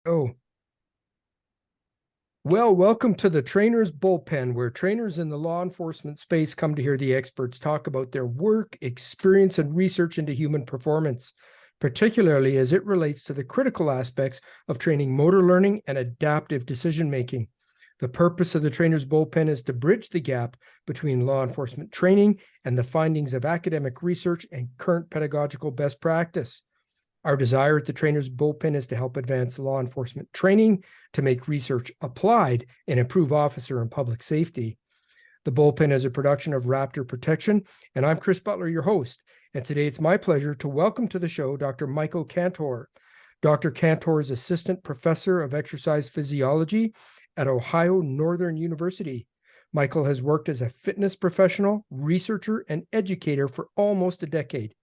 Oh, well, welcome to the Trainer's Bullpen, where trainers in the law enforcement space come to hear the experts talk about their work, experience, and research into human performance, particularly as it relates to the critical aspects of training motor learning and adaptive decision-making. The purpose of the Trainer's Bullpen is to bridge the gap between law enforcement training and the findings of academic research and current pedagogical best practice. Our desire at the Trainer's Bullpen is to help advance law enforcement training, to make research applied, and improve officer and public safety. The Bullpen is a production of Raptor Protection, and I'm Chris Butler, your host. And today it's my pleasure to welcome to the show Dr. Michael Kantor. Dr. Kantor is Assistant Professor of Exercise Physiology at Ohio Northern University. Michael has worked as a fitness professional, researcher, and educator for almost a decade.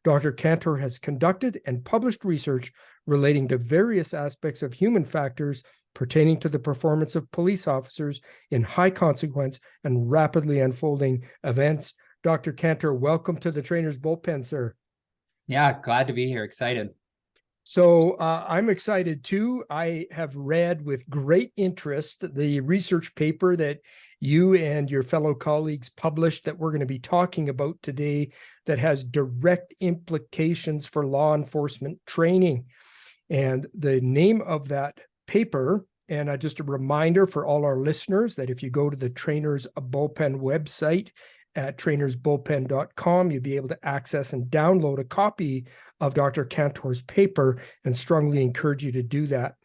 Dr. Kantor has conducted and published research relating to various aspects of human factors pertaining to the performance of police officers in high consequence and rapidly unfolding events. Dr. Kantor, welcome to the Trainer's Bullpen, sir. Yeah, glad to be here. Excited. So I'm excited too. I have read with great interest the research paper that you and your fellow colleagues published that we're going to be talking about today that has direct implications for law enforcement training. And the name of that paper, and just a reminder for all our listeners that if you go to the Trainer's Bullpen website at trainersbullpen.com, you'll be able to access and download a copy of Dr. Kantor's paper, and strongly encourage you to do that.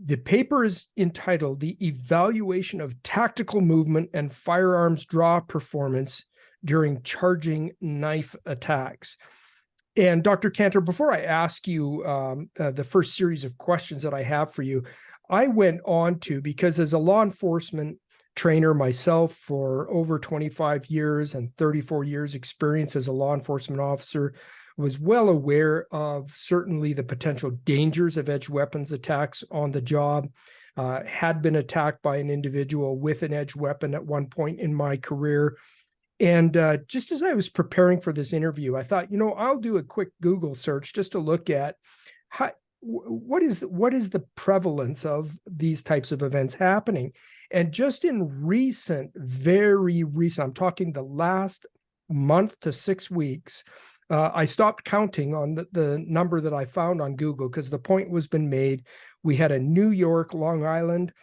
The paper is entitled The Evaluation of Tactical Movement and Firearms Draw Performance During Charging Knife Attacks. And Dr. Kantor, before I ask you the first series of questions that I have for you, I went on to, because as a law enforcement trainer myself for over 25 years and 34 years experience as a law enforcement officer, was well aware of certainly the potential dangers of edged weapons attacks on the job, had been attacked by an individual with an edged weapon at one point in my career. And just as I was preparing for this interview, I thought, I'll do a quick Google search just to look at what is the prevalence of these types of events happening. And just in very recent, I'm talking the last month to 6 weeks, I stopped counting on the number that I found on Google because the point was been made. We had a New York, Long Island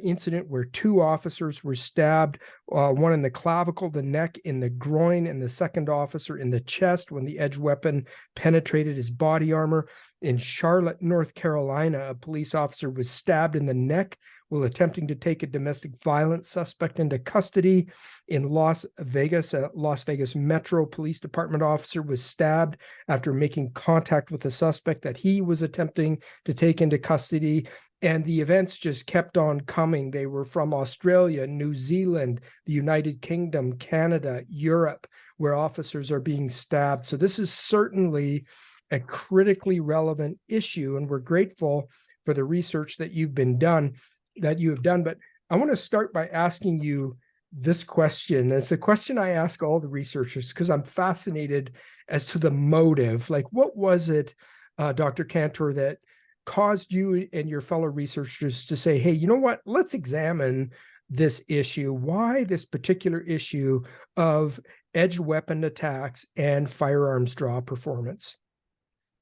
incident where 2 officers were stabbed, one in the clavicle, the neck, in the groin, and the second officer in the chest when the edged weapon penetrated his body armor. In Charlotte, North Carolina, a police officer was stabbed in the neck while attempting to take a domestic violence suspect into custody. In Las Vegas, a Las Vegas Metro Police Department officer was stabbed after making contact with a suspect that he was attempting to take into custody. And the events just kept on coming. They were from Australia, New Zealand, the United Kingdom, Canada, Europe, where officers are being stabbed. So this is certainly a critically relevant issue, and we're grateful for the research that you have done. But I want to start by asking you this question. It's a question I ask all the researchers because I'm fascinated as to the motive. Like, what was it, Dr. Kantor, that caused you and your fellow researchers to say, hey, you know what, let's examine this issue? Why this particular issue of edged weapon attacks and firearms draw performance?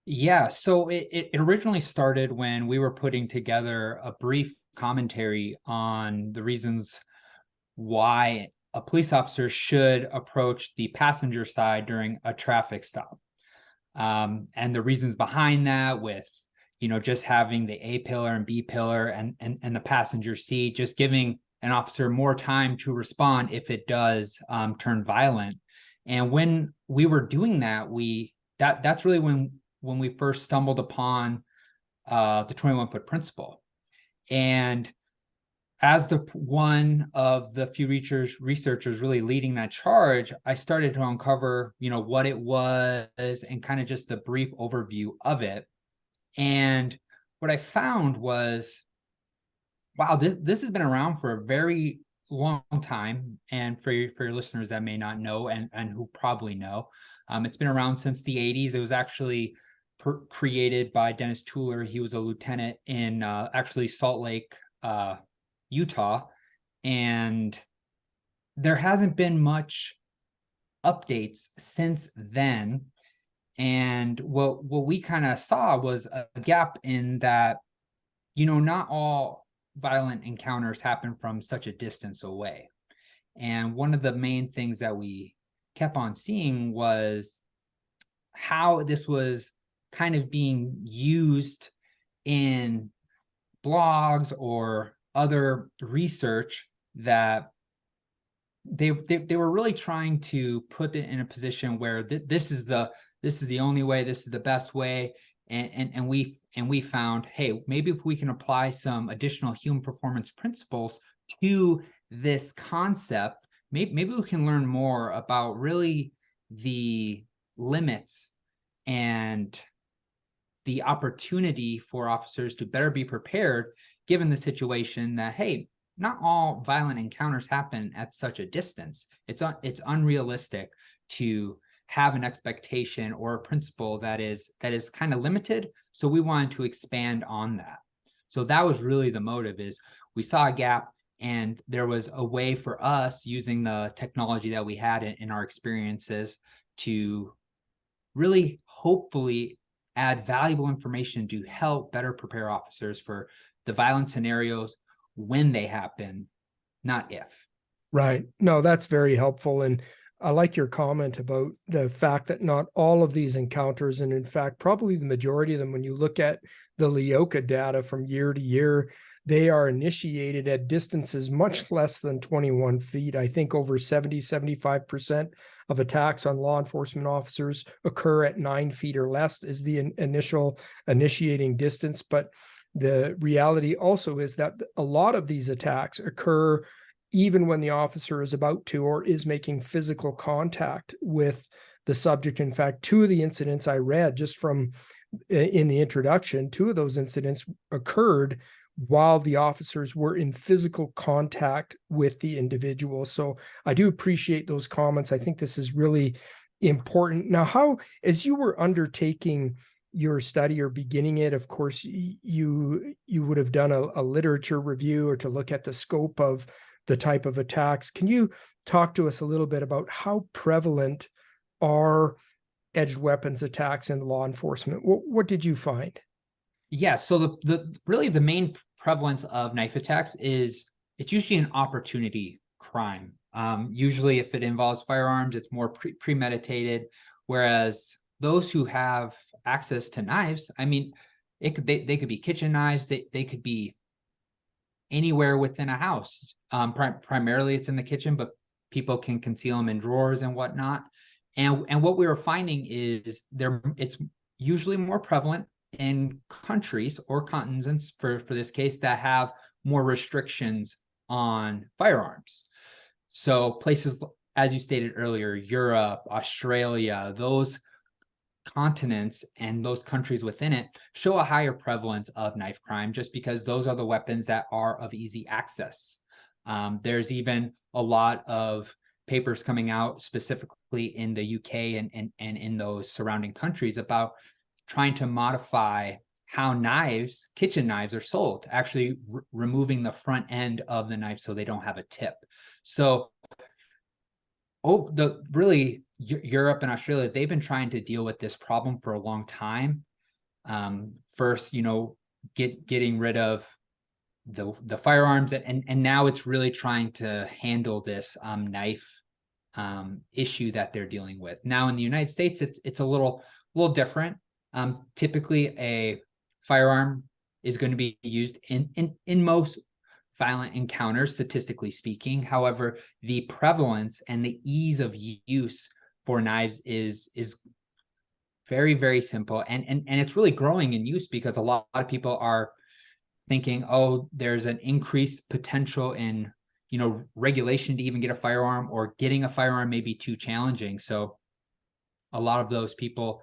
Yeah, so it originally started when we were putting together a brief commentary on the reasons why a police officer should approach the passenger side during a traffic stop. And the reasons behind that, with just having the A pillar and B pillar and the passenger seat, just giving an officer more time to respond if it does turn violent. And when we were doing that, that's really when we first stumbled upon the 21-foot principle. And as one of the few researchers really leading that charge, I started to uncover, what it was and kind of just the brief overview of it. And what I found was, wow, this has been around for a very long time. And for your listeners that may not know and who probably know, it's been around since the 80s. It was actually created by Dennis Tueller. He was a lieutenant in actually Salt Lake, Utah, and there hasn't been much updates since then. And what we kind of saw was a gap in that, not all violent encounters happen from such a distance away. And one of the main things that we kept on seeing was how this was kind of being used in blogs or other research, that they were really trying to put it in a position where this is the only way, this is the best way. And we found, hey, maybe if we can apply some additional human performance principles to this concept, maybe we can learn more about really the limits and the opportunity for officers to better be prepared, given the situation that, hey, not all violent encounters happen at such a distance. It's unrealistic to have an expectation or a principle that is kind of limited. So we wanted to expand on that. So that was really the motive, is we saw a gap, and there was a way for us, using the technology that we had in our experiences, to really hopefully add valuable information to help better prepare officers for the violent scenarios when they happen, not if. Right. No, that's very helpful. And I like your comment about the fact that not all of these encounters, and in fact, probably the majority of them, when you look at the LEOCA data from year to year, they are initiated at distances much less than 21 feet. I think over 75% of attacks on law enforcement officers occur at 9 feet or less is the initial initiating distance. But the reality also is that a lot of these attacks occur even when the officer is about to or is making physical contact with the subject. In fact, two of the incidents I read just from in the introduction, two of those incidents occurred while the officers were in physical contact with the individual. So I do appreciate those comments. I think this is really important. Now, how, as you were undertaking your study or beginning it, of course, you would have done a literature review or to look at the scope of the type of attacks. Can you talk to us a little bit about how prevalent are edged weapons attacks in law enforcement? What did you find? Yeah, so the really the main prevalence of knife attacks is, it's usually an opportunity crime. Usually, if it involves firearms, it's more premeditated. Whereas those who have access to knives, I mean, they could be kitchen knives, they could be anywhere within a house. Primarily, it's in the kitchen, but people can conceal them in drawers and whatnot. And what we were finding is it's usually more prevalent in countries or continents, for this case, that have more restrictions on firearms. So places, as you stated earlier, Europe, Australia, those continents and those countries within it show a higher prevalence of knife crime, just because those are the weapons that are of easy access. There's even a lot of papers coming out specifically in the UK and in those surrounding countries about trying to modify how kitchen knives are sold, actually removing the front end of the knife so they don't have a tip. So really Europe and Australia, they've been trying to deal with this problem for a long time. First, getting rid of the firearms, and now it's really trying to handle this knife issue that they're dealing with. Now in the United States, it's a little different. Typically, a firearm is going to be used in most violent encounters, statistically speaking. However, the prevalence and the ease of use for knives is very, very simple, and it's really growing in use, because a lot of people are thinking, oh, there's an increased potential in regulation to even get a firearm, or getting a firearm may be too challenging. So a lot of those people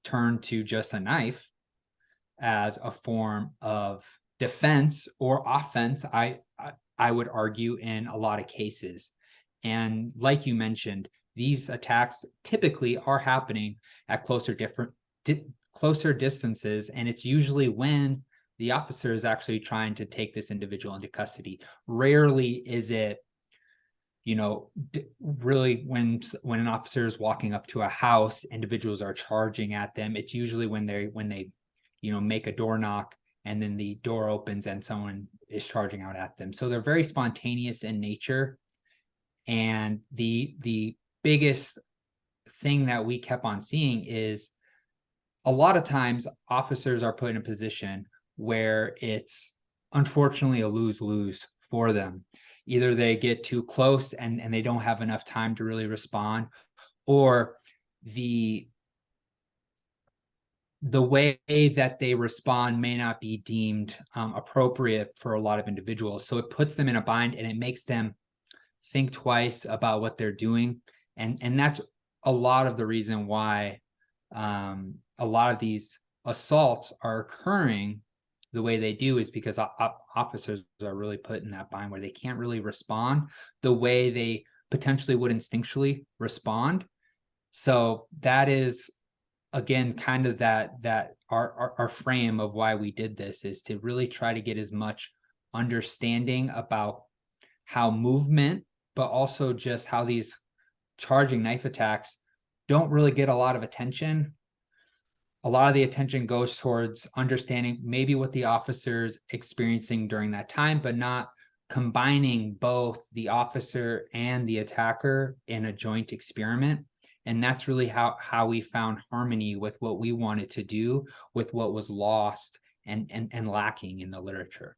turn to just a knife as a form of defense or offense, I would argue, in a lot of cases. And like you mentioned, these attacks typically are happening at closer closer distances, and it's usually when the officer is actually trying to take this individual into custody. Rarely is it, really when an officer is walking up to a house, individuals are charging at them. It's usually when they make a door knock, and then the door opens and someone is charging out at them. So they're very spontaneous in nature. And the biggest thing that we kept on seeing is a lot of times officers are put in a position where it's unfortunately a lose-lose for them. Either they get too close and they don't have enough time to really respond, or the way that they respond may not be deemed appropriate for a lot of individuals. So it puts them in a bind, and it makes them think twice about what they're doing. And that's a lot of the reason why a lot of these assaults are occurring the way they do, is because officers are really put in that bind where they can't really respond the way they potentially would instinctually respond. So that is, again, kind of that our frame of why we did this, is to really try to get as much understanding about how movement, but also just how these charging knife attacks don't really get a lot of attention. A lot of the attention goes towards understanding maybe what the officer's experiencing during that time, but not combining both the officer and the attacker in a joint experiment. And that's really how we found harmony with what we wanted to do with what was lost and lacking in the literature.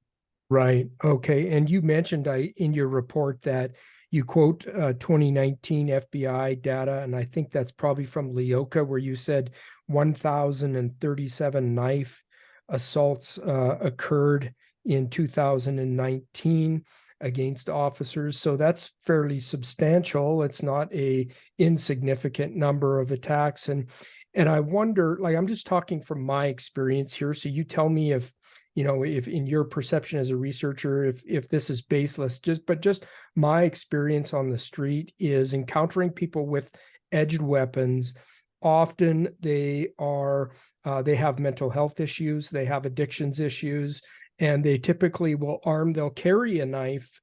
Right. Okay. And you mentioned in your report that you quote 2019 FBI data, and I think that's probably from Leoka, where you said 1,037 knife assaults occurred in 2019 against officers. So that's fairly substantial. It's not a insignificant number of attacks. And I wonder, like, I'm just talking from my experience here. So you tell me if in your perception as a researcher, if this is baseless, just my experience on the street is encountering people with edged weapons. Often they have mental health issues, they have addictions issues, and they typically they'll carry a knife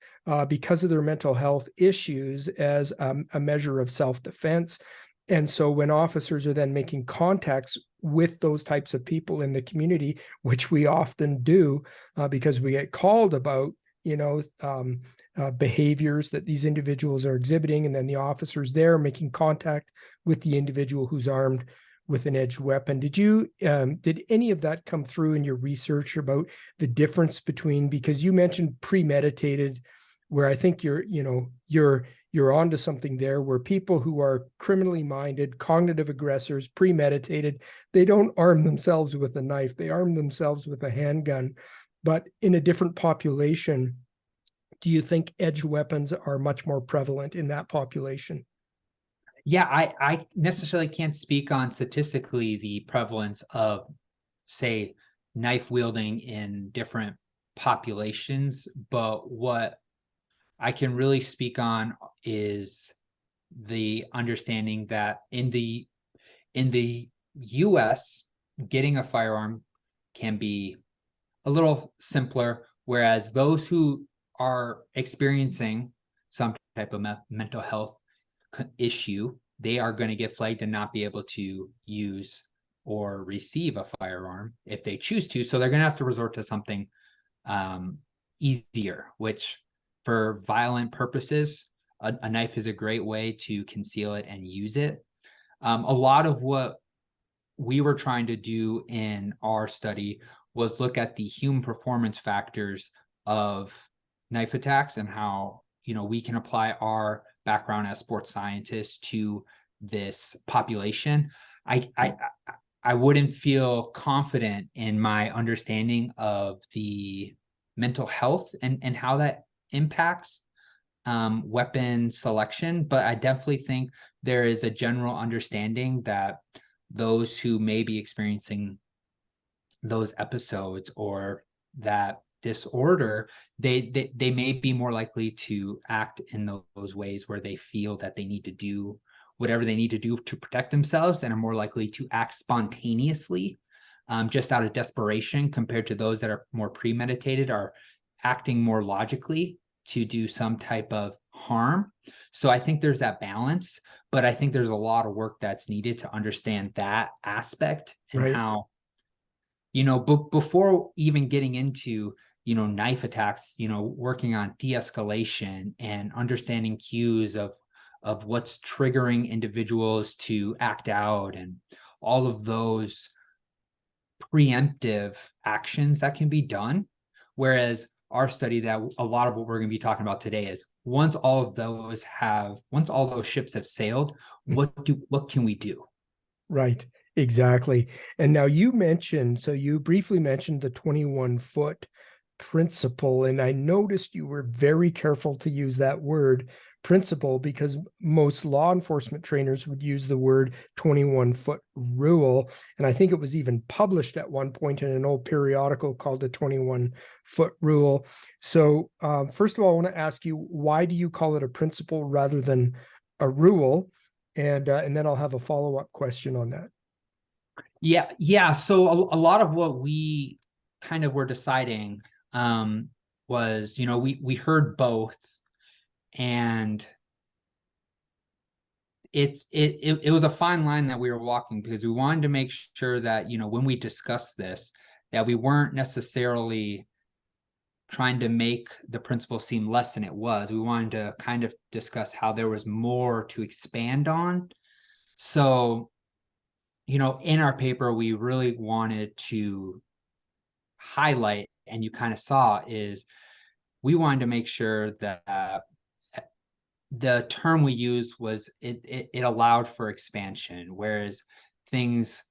because of their mental health issues as a measure of self-defense. And so when officers are then making contacts with those types of people in the community, which we often do because we get called about, behaviors that these individuals are exhibiting, and then the officers there making contact with the individual who's armed with an edged weapon. Did any of that come through in your research about the difference between, because you mentioned premeditated, where I think you're onto something there, where people who are criminally minded, cognitive aggressors, premeditated, they don't arm themselves with a knife, they arm themselves with a handgun. But in a different population, do you think edged weapons are much more prevalent in that population? Yeah, I necessarily can't speak on statistically the prevalence of, say, knife wielding in different populations, but what I can really speak on is the understanding that in the US, getting a firearm can be a little simpler, whereas those who are experiencing some type of mental health issue, they are going to get flagged and not be able to use or receive a firearm if they choose to. So they're going to have to resort to something easier, which for violent purposes, a knife is a great way to conceal it and use it. A lot of what we were trying to do in our study was look at the human performance factors of knife attacks and how we can apply our background as sports scientists to this population. I wouldn't feel confident in my understanding of the mental health and how that impacts weapon selection, but I definitely think there is a general understanding that those who may be experiencing those episodes or that disorder, they may be more likely to act in those ways where they feel that they need to do whatever they need to do to protect themselves, and are more likely to act spontaneously just out of desperation, compared to those that are more premeditated, are acting more logically to do some type of harm. So I think there's that balance, but I think there's a lot of work that's needed to understand that aspect and Right. how, before even getting into, knife attacks, working on de-escalation and understanding cues of what's triggering individuals to act out, and all of those preemptive actions that can be done. Whereas our study, that a lot of what we're going to be talking about today, is once all those ships have sailed, what can we do? Right, exactly. And now you briefly mentioned the 21-foot principle, and I noticed you were very careful to use that word principle, because most law enforcement trainers would use the word 21-foot rule. And I think it was even published at one point in an old periodical called the 21-foot rule. So first of all, I want to ask you, why do you call it a principle rather than a rule? And then I'll have a follow-up question on that. Yeah. So a lot of what we kind of were deciding was, we heard both, and it was a fine line that we were walking, because we wanted to make sure that, when we discussed this, that we weren't necessarily trying to make the principle seem less than it was. We wanted to kind of discuss how there was more to expand on. So, in our paper, we really wanted to highlight, and you kind of saw, is we wanted to make sure that the term we used was it allowed for expansion, whereas things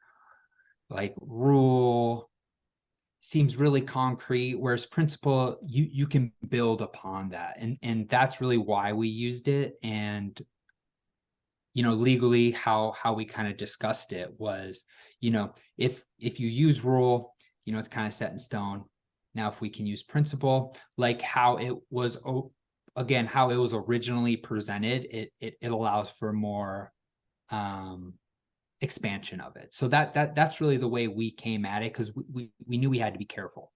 like rule seems really concrete, whereas principle, you can build upon that, and that's really why we used it. And legally, how we kind of discussed it was, if you use rule, it's kind of set in stone. Now, if we can use principle, like how it was originally presented, it allows for more expansion of it. So that's really the way we came at it, because we knew we had to be careful.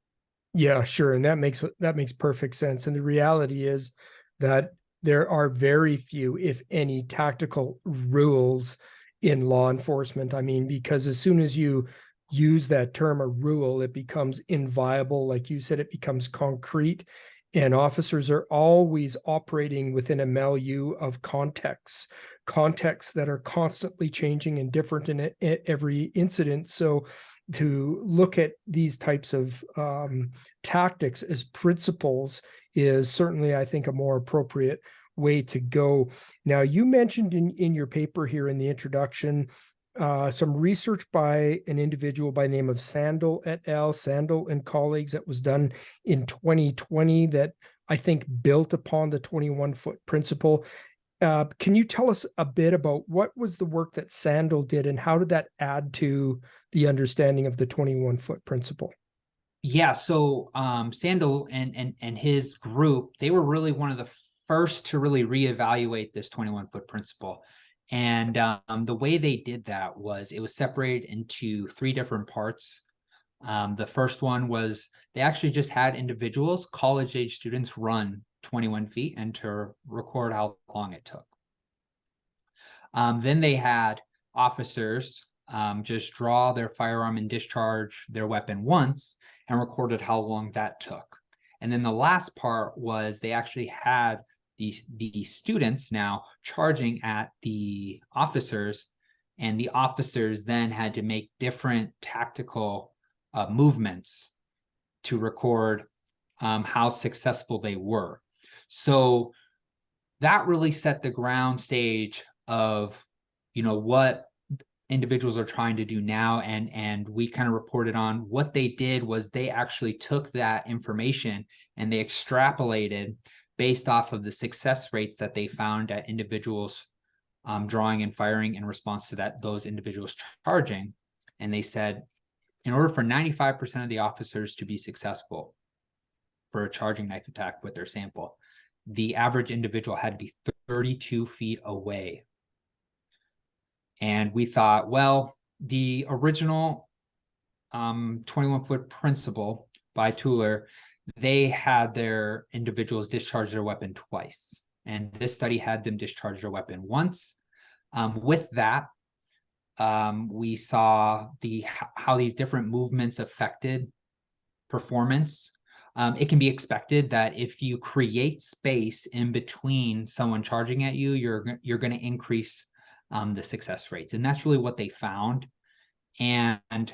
Yeah, sure. And that makes perfect sense. And the reality is that there are very few, if any, tactical rules in law enforcement. I mean, because as soon as you use that term, a rule, it becomes inviolable. Like you said, it becomes concrete. And officers are always operating within a milieu of contexts that are constantly changing and different in every incident. So to look at these types of tactics as principles is certainly, I think, a more appropriate way to go. Now, you mentioned in your paper here in the introduction some research by an individual by the name of Sandel et al., Sandel and colleagues, that was done in 2020 that I think built upon the 21-foot principle. Can you tell us a bit about what was the work that Sandel did, and how did that add to the understanding of the 21-foot principle? Yeah, so Sandel and his group, they were really one of the first to really reevaluate this 21-foot principle. And the way they did that was, it was separated into three different parts. The first one was, they actually just had individuals, college-age students, run 21 feet and to record how long it took. Then they had officers just draw their firearm and discharge their weapon once and recorded how long that took. And then the last part was, they actually had the students now charging at the officers, and the officers then had to make different tactical movements to record how successful they were. So that really set the ground stage of, what individuals are trying to do now. And we kind of reported on what they did was, they actually took that information and they extrapolated based off of the success rates that they found at individuals drawing and firing in response to those individuals charging. And they said, in order for 95% of the officers to be successful for a charging knife attack with their sample, the average individual had to be 32 feet away. And we thought, well, the original 21-foot principle by Tueller, they had their individuals discharge their weapon twice. And this study had them discharge their weapon once. With that, we saw how these different movements affected performance. It can be expected that if you create space in between someone charging at you, you're going to increase the success rates. And that's really what they found. And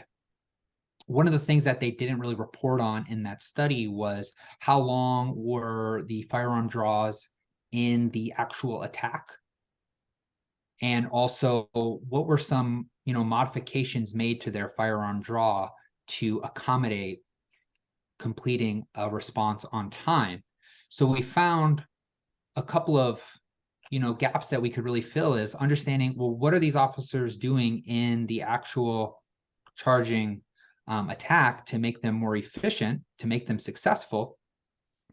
one of the things that they didn't really report on in that study was how long were the firearm draws in the actual attack. And also what were some, modifications made to their firearm draw to accommodate completing a response on time. So we found a couple of, gaps that we could really fill is understanding, well, what are these officers doing in the actual charging attack to make them more efficient, to make them successful.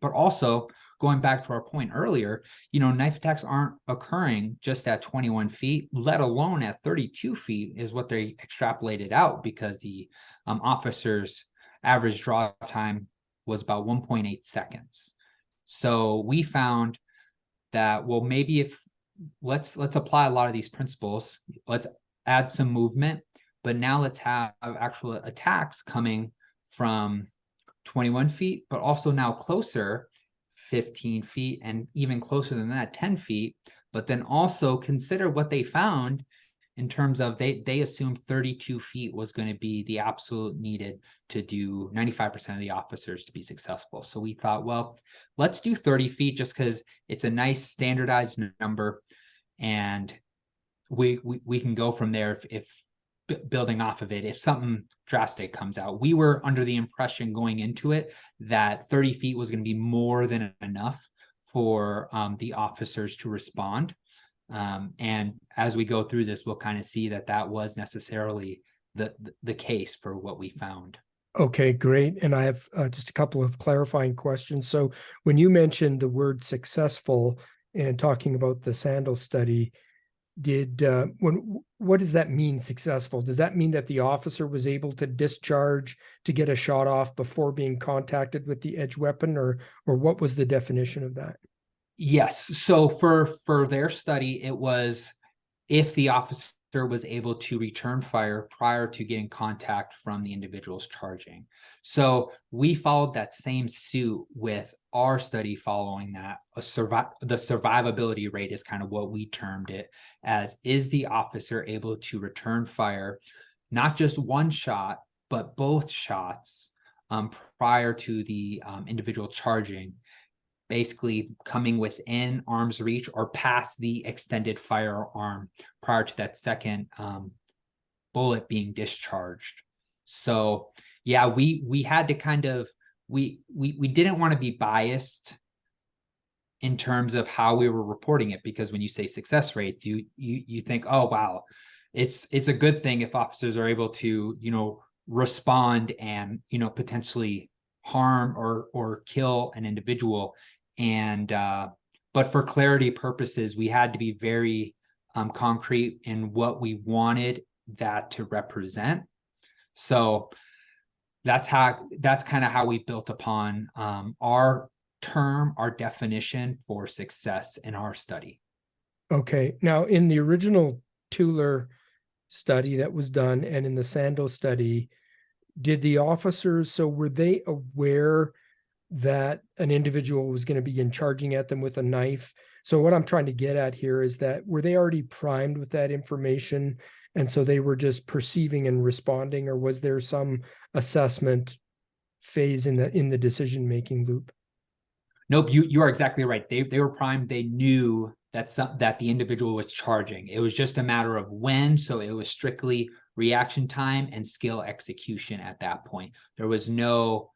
But also going back to our point earlier, knife attacks aren't occurring just at 21 feet, let alone at 32 feet is what they extrapolated out, because the officer's average draw time was about 1.8 seconds. So we found that, well, maybe if let's apply a lot of these principles, let's add some movement, but now let's have actual attacks coming from 21 feet, but also now closer, 15 feet, and even closer than that, 10 feet. But then also consider what they found in terms of they assumed 32 feet was going to be the absolute needed to do 95% of the officers to be successful. So we thought, well, let's do 30 feet just because it's a nice standardized number. And we can go from there if building off of it, if something drastic comes out. We were under the impression going into it that 30 feet was going to be more than enough for the officers to respond. And as we go through this, we'll kind of see that was necessarily the case for what we found. Okay, great. And I have just a couple of clarifying questions. So when you mentioned the word successful and talking about the Sandal study, what does that mean, successful? Does that mean that the officer was able to discharge to get a shot off before being contacted with the edge weapon, or what was the definition of that? Yes. So for their study, it was if the officer was able to return fire prior to getting contact from the individuals charging. So we followed that same suit with our study following that. The survivability rate is kind of what we termed it as. Is the officer able to return fire, not just one shot, but both shots prior to the individual charging, basically coming within arm's reach or past the extended firearm prior to that second bullet being discharged. So yeah, we had to kind of, we didn't want to be biased in terms of how we were reporting it, because when you say success rates, you think, oh wow, it's a good thing if officers are able to respond and potentially harm or kill an individual. And but for clarity purposes, we had to be very concrete in what we wanted that to represent. So that's kind of how we built upon our definition for success in our study. Okay. Now, in the original Tueller study that was done and in the Sandal study, did the officers, so were they aware that an individual was going to begin charging at them with a knife? So what I'm trying to get at here is that, were they already primed with that information, and so they were just perceiving and responding, or was there some assessment phase in the decision-making loop? Nope, you are exactly right. They were primed. They knew that the individual was charging. It was just a matter of when. So it was strictly reaction time and skill execution at that point. There was no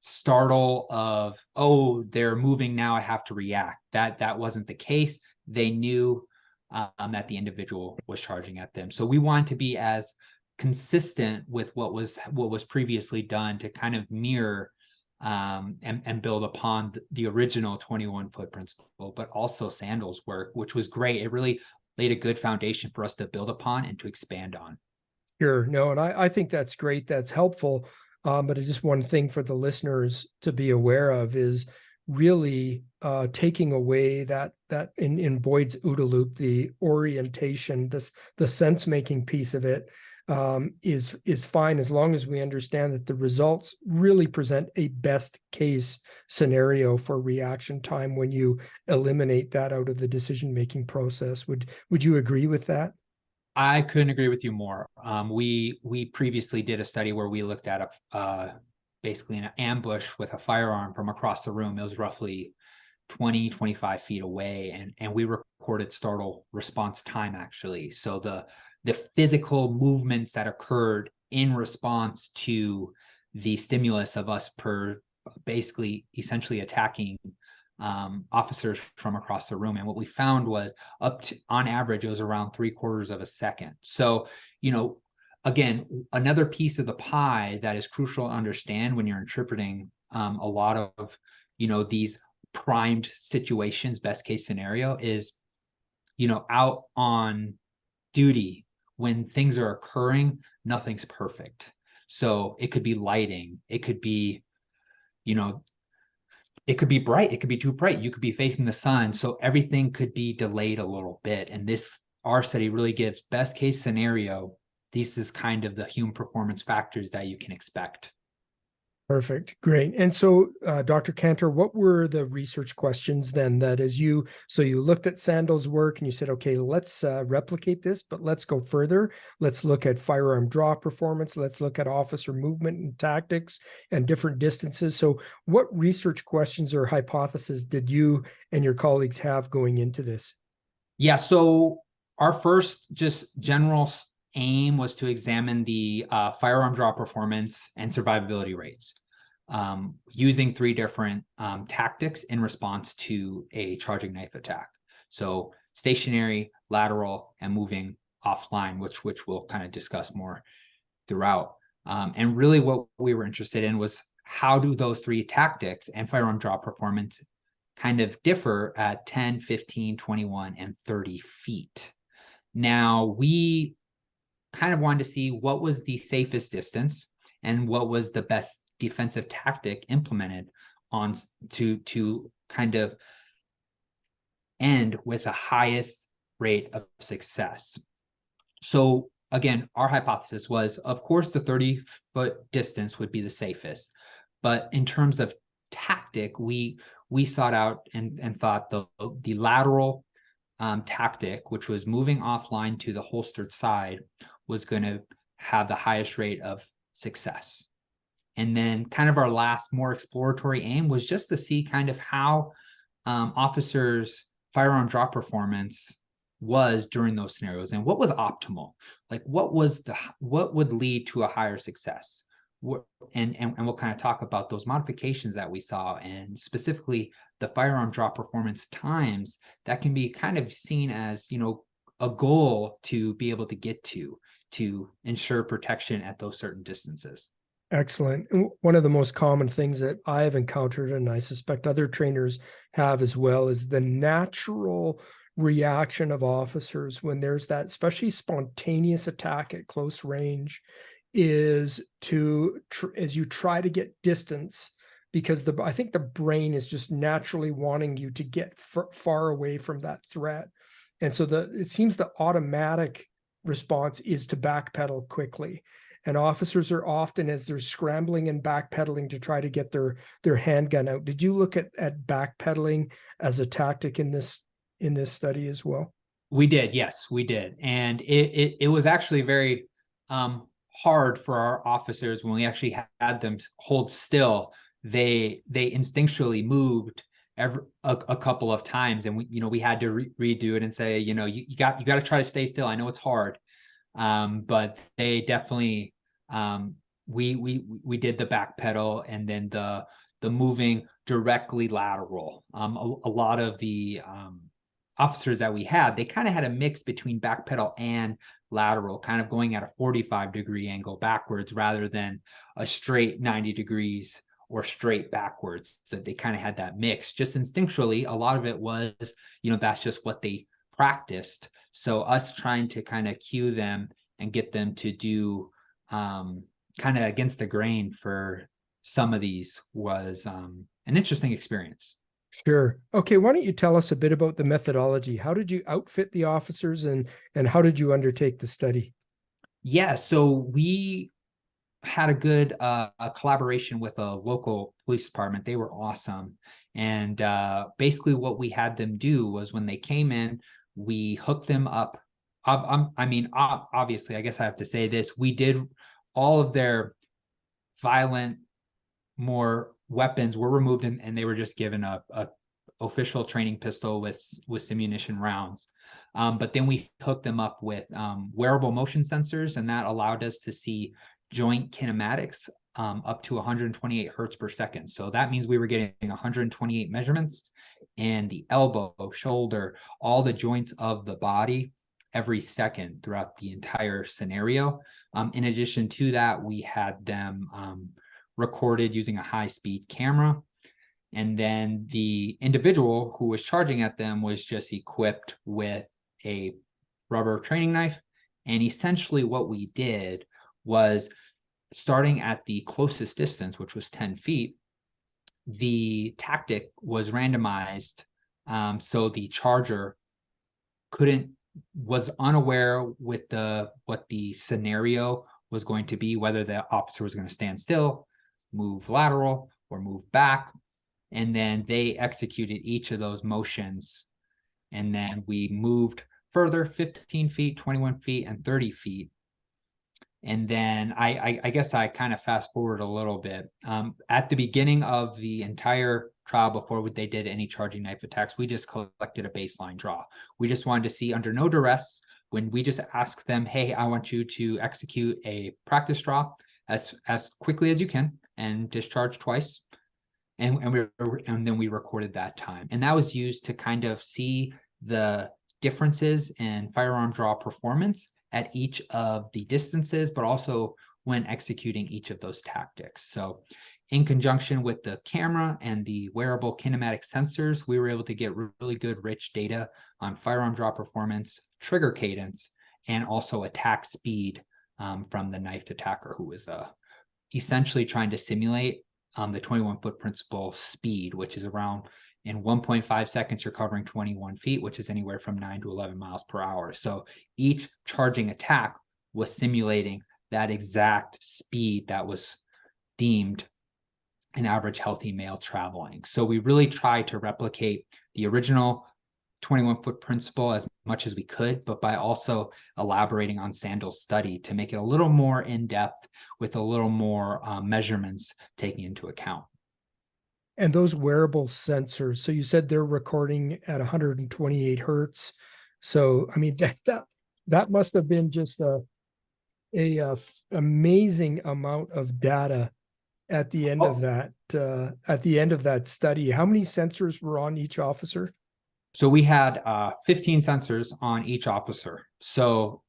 startle of, oh, they're moving now, I have to react. That wasn't the case. They knew that the individual was charging at them. So we wanted to be as consistent with what was previously done to kind of mirror and build upon the original 21-foot principle, but also Sandal's work, which was great. It really laid a good foundation for us to build upon and to expand on. Sure. No, and I think that's great. That's helpful. But just one thing for the listeners to be aware of is really taking away that in Boyd's OODA loop, the orientation, the sense making piece of it is fine as long as we understand that the results really present a best case scenario for reaction time when you eliminate that out of the decision making process. Would you agree with that? I couldn't agree with you more. We previously did a study where we looked at basically an ambush with a firearm from across the room. It was roughly 25 feet away, and we recorded startle response time actually. So the physical movements that occurred in response to the stimulus of us basically essentially attacking officers from across the room. And what we found was up to, on average, it was around 3/4 of a second. So, again, another piece of the pie that is crucial to understand when you're interpreting a lot of, these primed situations, best case scenario is, out on duty when things are occurring, nothing's perfect. So it could be lighting, it could be, it could be bright, it could be too bright, you could be facing the sun, so everything could be delayed a little bit. And our study really gives best case scenario. This is kind of the human performance factors that you can expect. Perfect. Great. And so, Dr. Kantor, what were the research questions then that you looked at Sandel's work and you said, okay, let's replicate this, but let's go further. Let's look at firearm draw performance. Let's look at officer movement and tactics and different distances. So what research questions or hypotheses did you and your colleagues have going into this? Yeah, so our first just general aim was to examine the firearm draw performance and survivability rates using 3 different tactics in response to a charging knife attack. So stationary, lateral, and moving offline, which we'll kind of discuss more throughout. And really what we were interested in was how do those 3 tactics and firearm draw performance kind of differ at 10, 15, 21, and 30 feet. Now, we kind of wanted to see what was the safest distance and what was the best defensive tactic implemented on to kind of end with the highest rate of success. So again, our hypothesis was, of course, the 30-foot distance would be the safest. But in terms of tactic, we sought out and thought the lateral tactic, which was moving offline to the holstered side, was going to have the highest rate of success. And then kind of our last more exploratory aim was just to see kind of how officers' firearm draw performance was during those scenarios and what was optimal, like what would lead to a higher success. And we'll kind of talk about those modifications that we saw, and specifically the firearm draw performance times that can be kind of seen as, a goal to be able to get to ensure protection at those certain distances. Excellent. One of the most common things that I have encountered, and I suspect other trainers have as well, is the natural reaction of officers when there's that, especially spontaneous attack at close range, is to, as you try to get distance, because I think the brain is just naturally wanting you to get far away from that threat. And so it seems the automatic response is to backpedal quickly. And officers are often, as they're scrambling and backpedaling to try to get their handgun out. Did you look at backpedaling as a tactic in this study as well? We did, yes, we did. And it was actually very hard for our officers when we actually had them hold still. They instinctually moved a couple of times, and we had to redo it and say, you got to try to stay still. I know it's hard. But they definitely we did the back pedal and then the moving directly lateral. A lot of the officers that we had, they kind of had a mix between back pedal and lateral, kind of going at a 45-degree angle backwards rather than a straight 90 degrees or straight backwards. So they kind of had that mix just instinctually. A lot of it was, that's just what they practiced. So us trying to kind of cue them and get them to do kind of against the grain for some of these was an interesting experience. Sure. Okay, why don't you tell us a bit about the methodology? How did you outfit the officers, and how did you undertake the study? Yeah, so we had a good a collaboration with a local police department. They were awesome. And basically what we had them do was when they came in, we hooked them up. Obviously, I guess I have to say this. We did all of their violent, more weapons were removed, and they were just given a official training pistol with ammunition rounds. But then we hooked them up with wearable motion sensors, and that allowed us to see joint kinematics up to 128 hertz per second. So that means we were getting 128 measurements, and the elbow, shoulder, all the joints of the body every second throughout the entire scenario. In addition to that, we had them recorded using a high-speed camera. And then the individual who was charging at them was just equipped with a rubber training knife. And essentially what we did was, starting at the closest distance, which was 10 feet, the tactic was randomized. So the charger was unaware with what the scenario was going to be, whether the officer was going to stand still, move lateral, or move back. And then they executed each of those motions. And then we moved further, 15 feet, 21 feet, and 30 feet. And then I guess I kind of fast forward a little bit. At the beginning of the entire trial, before they did any charging knife attacks, we just collected a baseline draw. We just wanted to see, under no duress, when we just asked them, hey, I want you to execute a practice draw as quickly as you can and discharge twice. And then we recorded that time. And that was used to kind of see the differences in firearm draw performance at each of the distances, but also when executing each of those tactics. So in conjunction with the camera and the wearable kinematic sensors, we were able to get really good, rich data on firearm draw performance, trigger cadence, and also attack speed from the knifed attacker, who was essentially trying to simulate the 21-foot principle speed, which is around, in 1.5 seconds, you're covering 21 feet, which is anywhere from 9 to 11 miles per hour. So each charging attack was simulating that exact speed that was deemed an average healthy male traveling. So we really tried to replicate the original 21-foot principle as much as we could, but by also elaborating on Sandel's study to make it a little more in-depth with a little more measurements taking into account. And those wearable sensors, so you said they're recording at 128 hertz. So, I mean, that must have been just a amazing amount of data at the end of that study. How many sensors were on each officer? So we had 15 sensors on each officer. So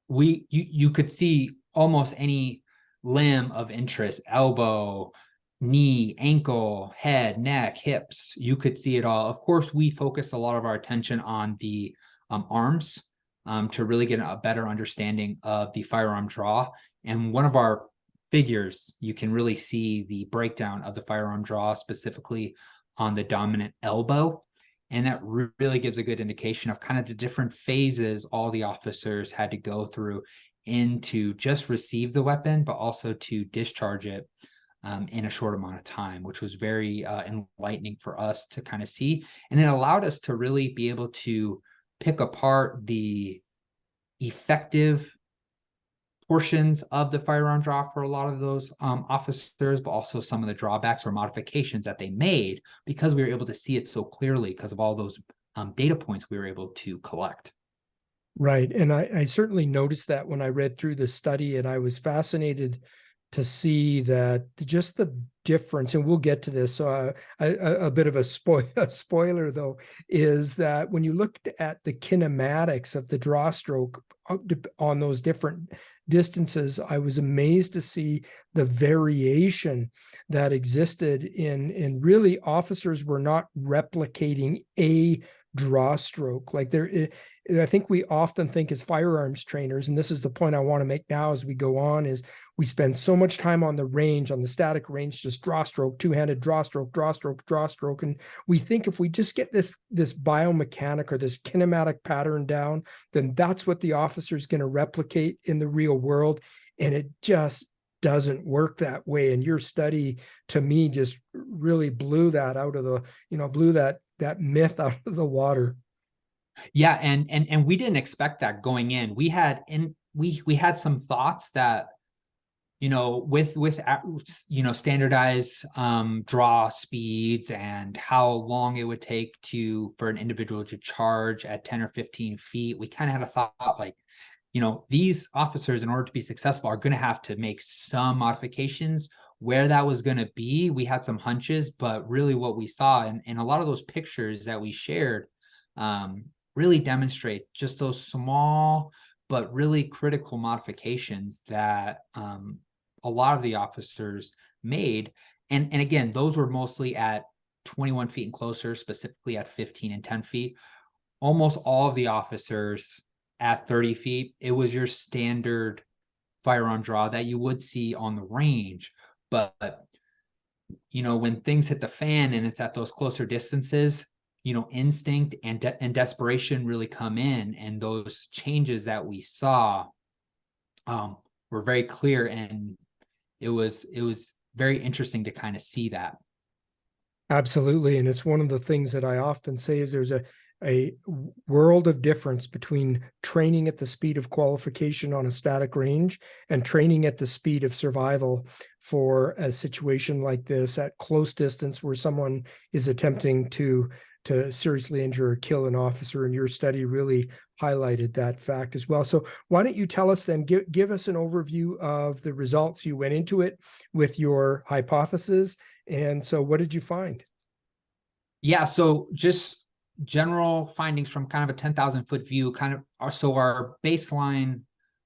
you could see almost any limb of interest: elbow, knee, ankle, head, neck, hips. You could see it all. Of course, we focus a lot of our attention on the arms to really get a better understanding of the firearm draw. And one of our figures, you can really see the breakdown of the firearm draw, specifically on the dominant elbow. And that really gives a good indication of kind of the different phases all the officers had to go through into just receive the weapon, but also to discharge it in a short amount of time, which was very enlightening for us to kind of see. And it allowed us to really be able to pick apart the effective portions of the firearm draw for a lot of those officers, but also some of the drawbacks or modifications that they made, because we were able to see it so clearly because of all those data points we were able to collect. Right. And I certainly noticed that when I read through the study, and I was fascinated to see that just the difference, and we'll get to this. So a bit of a spoiler, though, is that when you looked at the kinematics of the draw stroke on those different distances, I was amazed to see the variation that existed in really officers were not replicating a draw stroke. Like I think we often think as firearms trainers, and this is the point I want to make now as we go on, is we spend so much time on the range, on the static range, just draw stroke, two-handed draw stroke, draw stroke, draw stroke. And we think if we just get this biomechanic or this kinematic pattern down, then that's what the officer is going to replicate in the real world. And it just doesn't work that way. And your study, to me, just really blew that out of the, blew that myth out of the water. Yeah, and we didn't expect that going in. We had some thoughts that, with standardized draw speeds and how long it would take for an individual to charge at 10 or 15 feet, we kind of had a thought like, these officers, in order to be successful, are going to have to make some modifications. Where that was going to be, we had some hunches, but really what we saw, and a lot of those pictures that we shared really demonstrate just those small but really critical modifications that a lot of the officers made. And again, those were mostly at 21 feet and closer, specifically at 15 and 10 feet. Almost all of the officers at 30 feet, it was your standard firearm draw that you would see on the range. But, when things hit the fan and it's at those closer distances, instinct and desperation really come in. And those changes that we saw were very clear. And it was very interesting to kind of see that. Absolutely. And it's one of the things that I often say is there's a world of difference between training at the speed of qualification on a static range and training at the speed of survival for a situation like this at close distance where someone is attempting to seriously injure or kill an officer. And your study really highlighted that fact as well. So why don't you tell us then, give us an overview of the results. You went into it with your hypothesis. And so what did you find? Yeah, so just general findings from kind of a 10,000 foot view, our baseline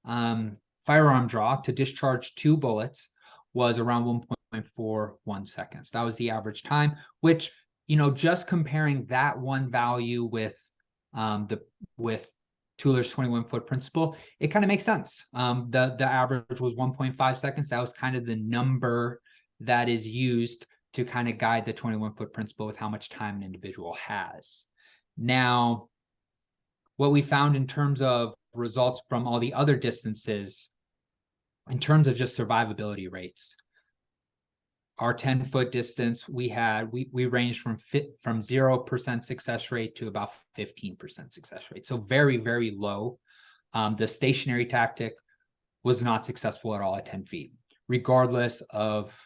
firearm draw to discharge 2 bullets was around 1.41 seconds. That was the average time, which, just comparing that one value with Tueller's 21-foot principle, it kind of makes sense. The average was 1.5 seconds. That was kind of the number that is used to kind of guide the 21-foot principle with how much time an individual has. Now, what we found in terms of results from all the other distances, in terms of just survivability rates, our 10-foot distance, we ranged from 0% success rate to about 15% success rate. So very, very low. The stationary tactic was not successful at all at 10 feet, regardless of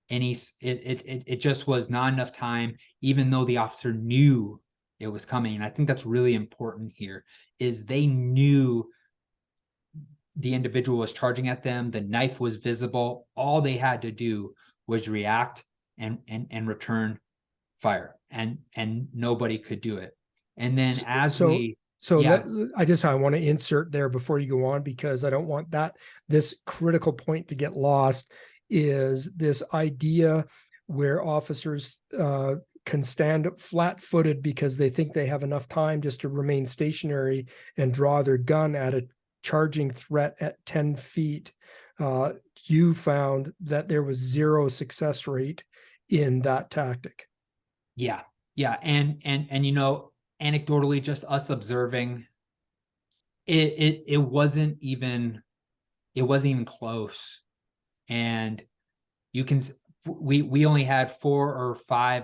it just was not enough time, even though the officer knew it was coming. And I think that's really important here, is they knew the individual was charging at them. The knife was visible. All they had to do was react and return fire, and nobody could do it. And then I want to insert there before you go on, because I don't want this critical point to get lost, is this idea where officers can stand flat-footed because they think they have enough time just to remain stationary and draw their gun at a charging threat at 10 feet. You found that there was 0 success rate in that tactic. Yeah. And anecdotally, just us observing, it wasn't even close. And we only had 4 or 5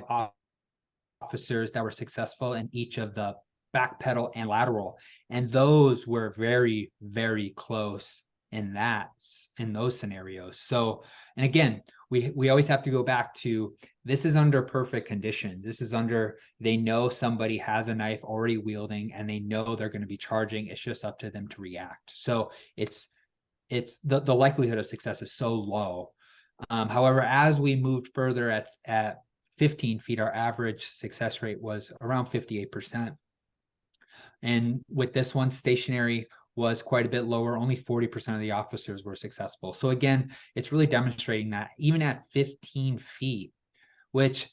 officers that were successful in each of the back pedal and lateral, and those were very, very close in those scenarios. So, and again, we always have to go back to, this is under perfect conditions. This is under, they know somebody has a knife already wielding and they know they're going to be charging. It's just up to them to react. So it's the likelihood of success is so low. However, as we moved further at 15 feet, our average success rate was around 58%. And with this one, stationary was quite a bit lower. Only 40% of the officers were successful. So again, it's really demonstrating that even at 15 feet, which,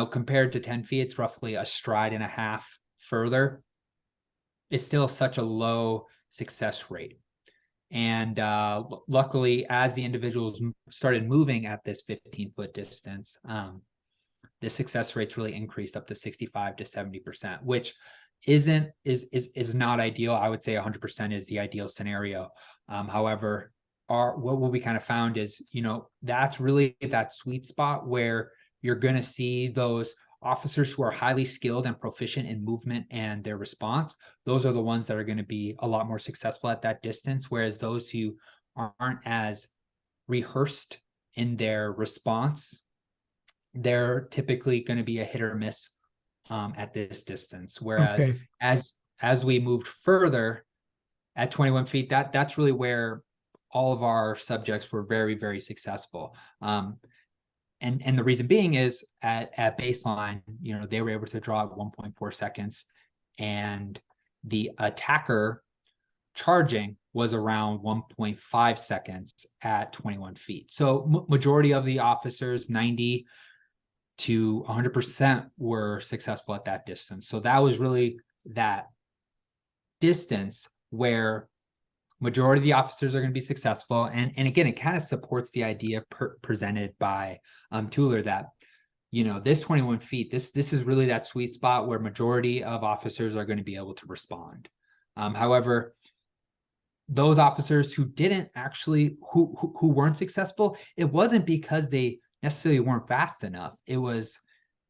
compared to 10 feet, it's roughly a stride and a half further, is still such a low success rate. And luckily, as the individuals started moving at this 15-foot distance, the success rates really increased up to 65 to 70%, which is not ideal. I would say 100% is the ideal scenario. However, what we kind of found is, that's really that sweet spot where you're going to see those officers who are highly skilled and proficient in movement and their response. Those are the ones that are going to be a lot more successful at that distance, whereas those who aren't as rehearsed in their response, they're typically going to be a hit or miss at this distance. Whereas Okay. as we moved further at 21 feet, that's really where all of our subjects were very, very successful. And the reason being is at baseline, they were able to draw at 1.4 seconds, and the attacker charging was around 1.5 seconds at 21 feet. So majority of the officers, 90 to 100%, were successful at that distance. So that was really that distance where majority of the officers are going to be successful. And again, it kind of supports the idea presented by Tueller that, this 21 feet, this is really that sweet spot where majority of officers are going to be able to respond. However, those officers who didn't actually, who weren't successful, it wasn't because they necessarily weren't fast enough. It was,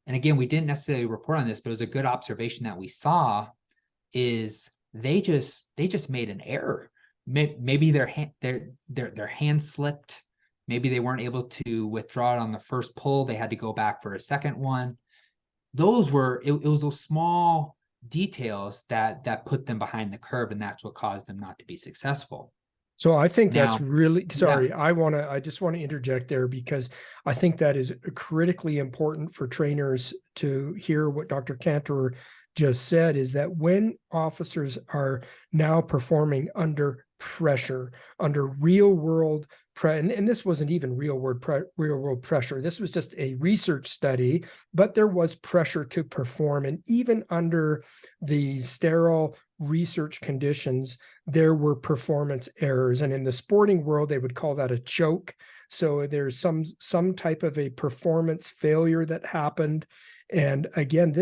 and again, we didn't necessarily report on this, but it was a good observation that we saw, is they just made an error. Maybe their hand slipped. Maybe they weren't able to withdraw it on the first pull. They had to go back for a second one. Those were, it was those small details that put them behind the curve, and that's what caused them not to be successful. So I think that's Now, really, sorry, yeah. I just want to interject there, because I think that is critically important for trainers to hear what Dr. Kantor just said, is that when officers are now performing under pressure, under real world and this wasn't even real world pressure. This was just a research study, but there was pressure to perform. And even under the sterile research conditions, there were performance errors. And in the sporting world, they would call that a choke. So there's some type of a performance failure that happened. And again,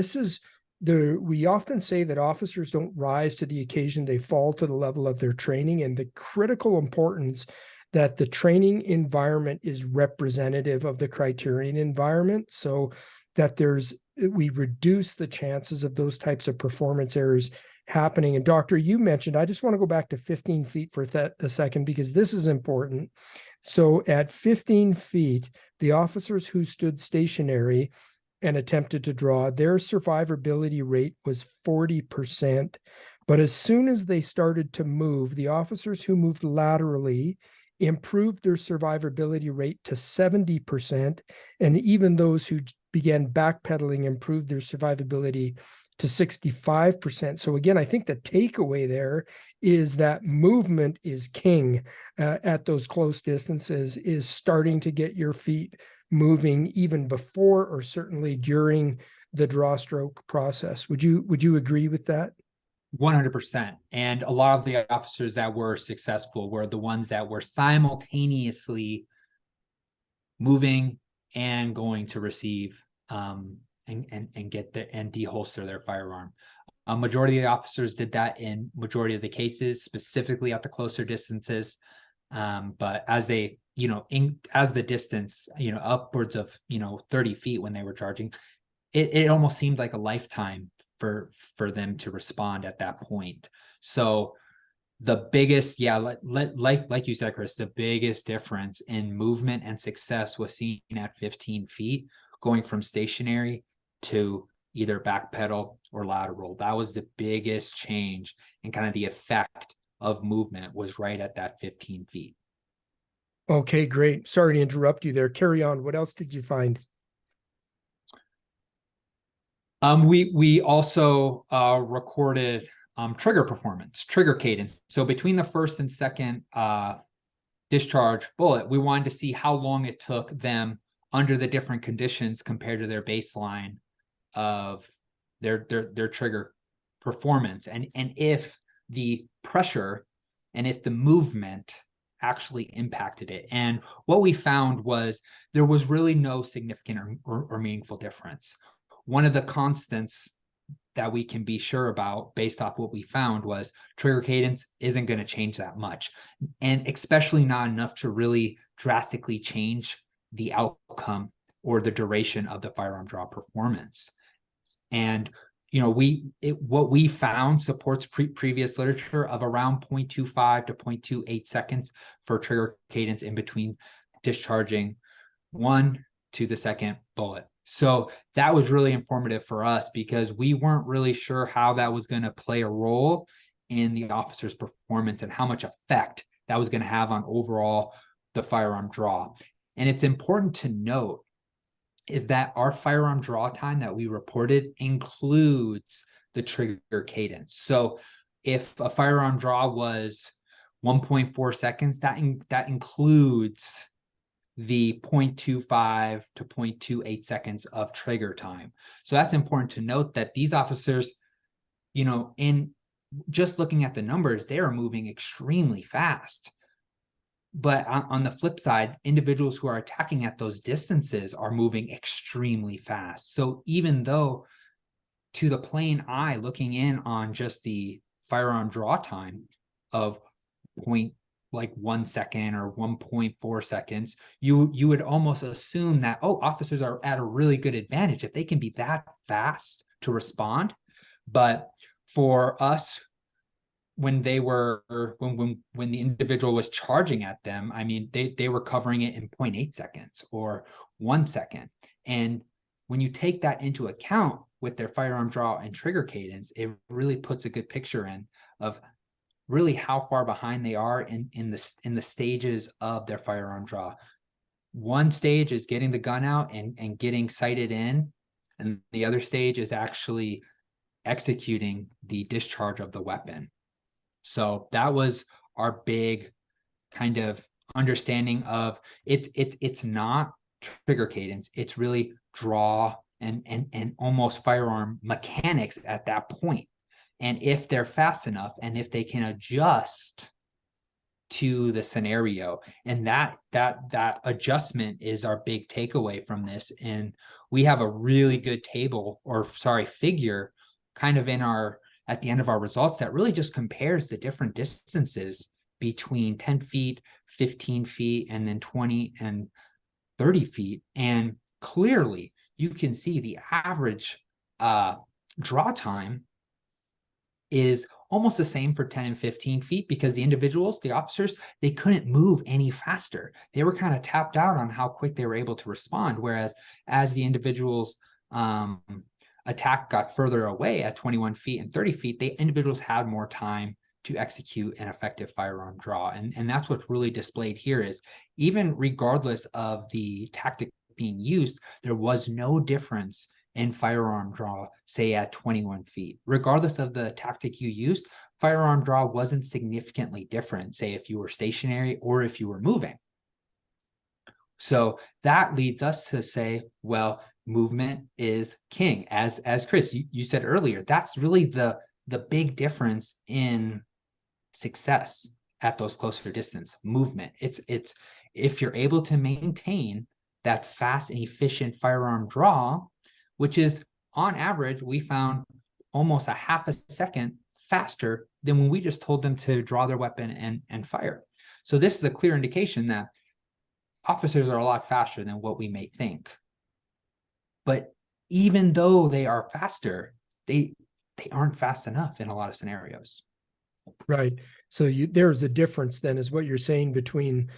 we often say that officers don't rise to the occasion, they fall to the level of their training, and the critical importance that the training environment is representative of the criterion environment, so that we reduce the chances of those types of performance errors happening. And Doctor, you mentioned, I just want to go back to 15 feet for a second, because this is important. So at 15 feet, the officers who stood stationary and attempted to draw, their survivability rate was 40%. But as soon as they started to move, the officers who moved laterally improved their survivability rate to 70%. And even those who began backpedaling improved their survivability to 65%. So again, I think the takeaway there is that movement is king at those close distances, is starting to get your feet moving even before or certainly during the draw stroke process. Would you agree with that? 100%. And a lot of the officers that were successful were the ones that were simultaneously moving and going to receive and get and deholster their firearm. A majority of the officers did that in majority of the cases, specifically at the closer distances. But as they, as the distance, upwards of, 30 feet when they were charging, it almost seemed like a lifetime for them to respond at that point. So the biggest, like you said, Chris, the biggest difference in movement and success was seen at 15 feet, going from stationary to either backpedal or lateral. That was the biggest change, and kind of the effect of movement was right at that 15 feet. Okay, great. Sorry to interrupt you there. Carry on. What else did you find? We also recorded trigger performance, trigger cadence. So between the first and second discharge bullet, we wanted to see how long it took them under the different conditions compared to their baseline of their trigger performance, and if the pressure and if the movement actually impacted it. And what we found was there was really no significant or meaningful difference. One of the constants that we can be sure about based off what we found was trigger cadence isn't going to change that much, and especially not enough to really drastically change the outcome or the duration of the firearm draw performance. And what we found supports previous literature of around 0.25 to 0.28 seconds for trigger cadence in between discharging one to the second bullet. So that was really informative for us because we weren't really sure how that was going to play a role in the officer's performance and how much effect that was going to have on overall the firearm draw. And it's important to note is that our firearm draw time that we reported includes the trigger cadence. So if a firearm draw was 1.4 seconds, that includes the 0.25 to 0.28 seconds of trigger time. So that's important to note that these officers, in just looking at the numbers, they are moving extremely fast. But on the flip side, individuals who are attacking at those distances are moving extremely fast. So even though to the plain eye, looking in on just the firearm draw time of 1 second or 1.4 seconds, you would almost assume that, officers are at a really good advantage if they can be that fast to respond. But for us, when the individual was charging at them, I mean, they were covering it in 0.8 seconds or 1 second. And when you take that into account with their firearm draw and trigger cadence, it really puts a good picture in of really how far behind they are in the stages of their firearm draw. One stage is getting the gun out and getting sighted in, and the other stage is actually executing the discharge of the weapon. So that was our big kind of understanding of it. It's not trigger cadence. It's really draw and almost firearm mechanics at that point. And if they're fast enough and if they can adjust to the scenario, and that adjustment is our big takeaway from this. And we have a really good figure kind of at the end of our results that really just compares the different distances between 10 feet, 15 feet, and then 20 and 30 feet. And clearly you can see the average draw time is almost the same for 10 and 15 feet because the officers, they couldn't move any faster. They were kind of tapped out on how quick they were able to respond. Whereas as the individuals attack got further away at 21 feet and 30 feet, the individuals had more time to execute an effective firearm draw. And that's what's really displayed here is even regardless of the tactic being used, there was no difference in firearm draw, say at 21 feet. Regardless of the tactic you used, firearm draw wasn't significantly different, say if you were stationary or if you were moving. So that leads us to say, well, movement is king. As Chris, you said earlier, that's really the big difference in success at those closer distance. Movement. It's if you're able to maintain that fast and efficient firearm draw, which is on average, we found almost a half a second faster than when we just told them to draw their weapon and fire. So this is a clear indication that officers are a lot faster than what we may think. But even though they are faster, they aren't fast enough in a lot of scenarios. Right. So there's a difference then is what you're saying between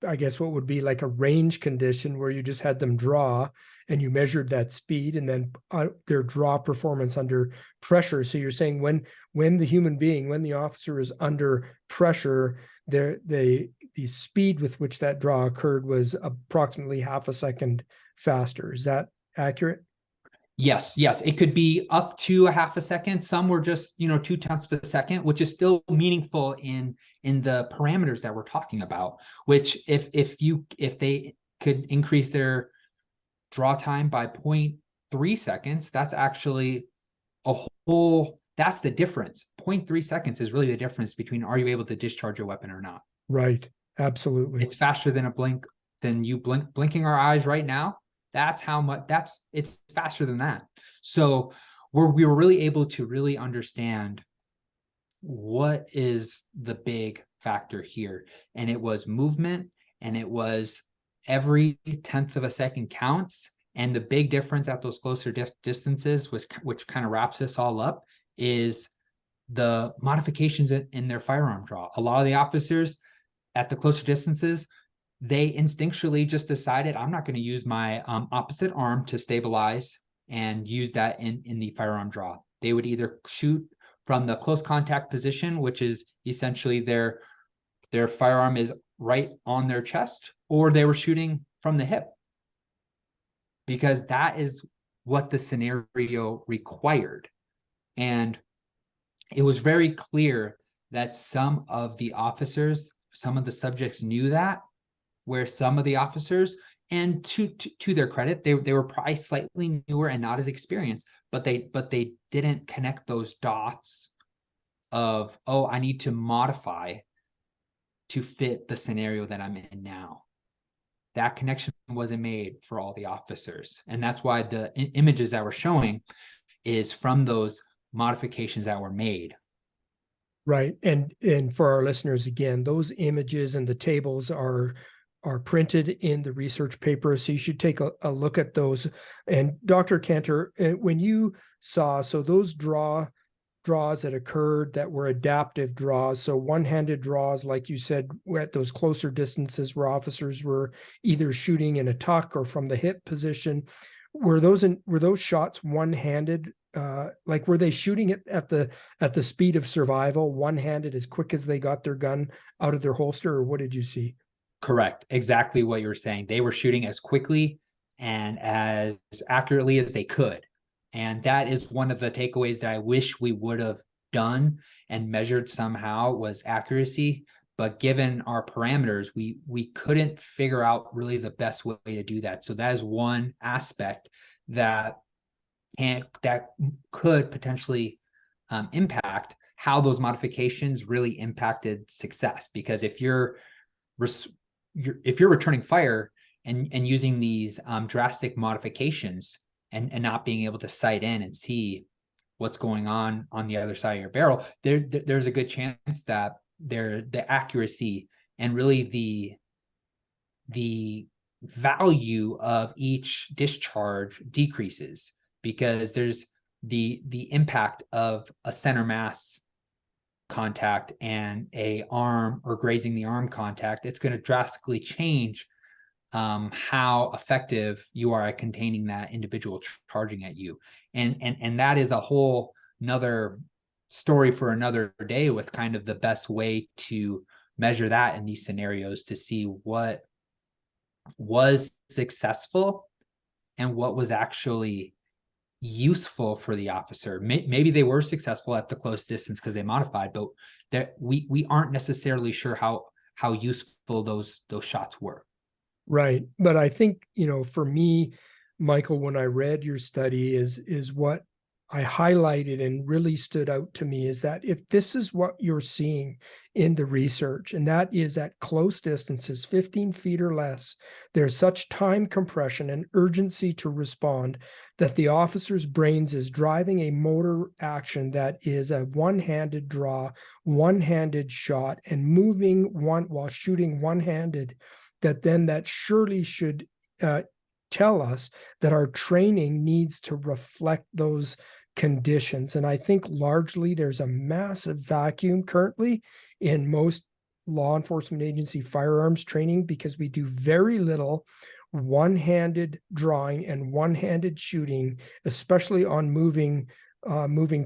I guess what would be like a range condition where you just had them draw and you measured that speed and then their draw performance under pressure. So you're saying when the officer is under pressure, the speed with which that draw occurred was approximately half a second faster. Is that accurate? Yes. It could be up to a half a second. Some were just, 0.2 of a second, which is still meaningful in the parameters that we're talking about, which if they could increase their draw time by 0.3 seconds, that's actually a whole, that's the difference. 0.3 seconds is really the difference between are you able to discharge your weapon or not. Right. Absolutely. It's faster than a blink, than you blinking our eyes right now. That's how much, it's faster than that. So we were really able to really understand what is the big factor here. And it was movement, and it was every 10th of a second counts. And the big difference at those closer distances, which kind of wraps this all up, is the modifications in their firearm draw. A lot of the officers at the closer distances, they instinctually just decided, I'm not going to use my opposite arm to stabilize and use that in the firearm draw. They would either shoot from the close contact position, which is essentially their firearm is right on their chest, or they were shooting from the hip, because that is what the scenario required. And it was very clear that some of the officers, some of the subjects knew that, where some of the officers, and to their credit, they were probably slightly newer and not as experienced, but they didn't connect those dots of, oh, I need to modify to fit the scenario that I'm in now. That connection wasn't made for all the officers. And that's why the images that we're showing is from those modifications that were made. Right. And for our listeners, again, those images and the tables are printed in the research paper. So you should take a look at those. And Dr. Kantor, when you saw, so those draws that occurred that were adaptive draws, so one-handed draws, like you said, at those closer distances where officers were either shooting in a tuck or from the hip position, were those shots one-handed? Like, were they shooting it at the speed of survival, one-handed, as quick as they got their gun out of their holster, or what did you see? Correct. Exactly what you were saying. They were shooting as quickly and as accurately as they could. And that is one of the takeaways that I wish we would have done and measured somehow, was accuracy. But given our parameters, we couldn't figure out really the best way to do that. So that is one aspect that could potentially impact how those modifications really impacted success. Because if you're returning fire and using these drastic modifications and not being able to sight in and see what's going on the other side of your barrel, there's a good chance that the accuracy and really the value of each discharge decreases, because there's the impact of a center mass contact and a arm or grazing the arm contact. It's going to drastically change how effective you are at containing that individual charging at you. And that is a whole another story for another day, with kind of the best way to measure that in these scenarios, to see what was successful and what was actually useful for the officer. Maybe they were successful at the close distance because they modified, but that we aren't necessarily sure how useful those shots were. Right. But I think, for me, Michael, when I read your study, is what I highlighted and really stood out to me is that if this is what you're seeing in the research, and that is at close distances, 15 feet or less, there's such time compression and urgency to respond that the officer's brains is driving a motor action that is a one-handed draw, one-handed shot, and moving while shooting one-handed, that surely should tell us that our training needs to reflect those conditions. And I think largely there's a massive vacuum currently in most law enforcement agency firearms training, because we do very little one-handed drawing and one-handed shooting, especially on moving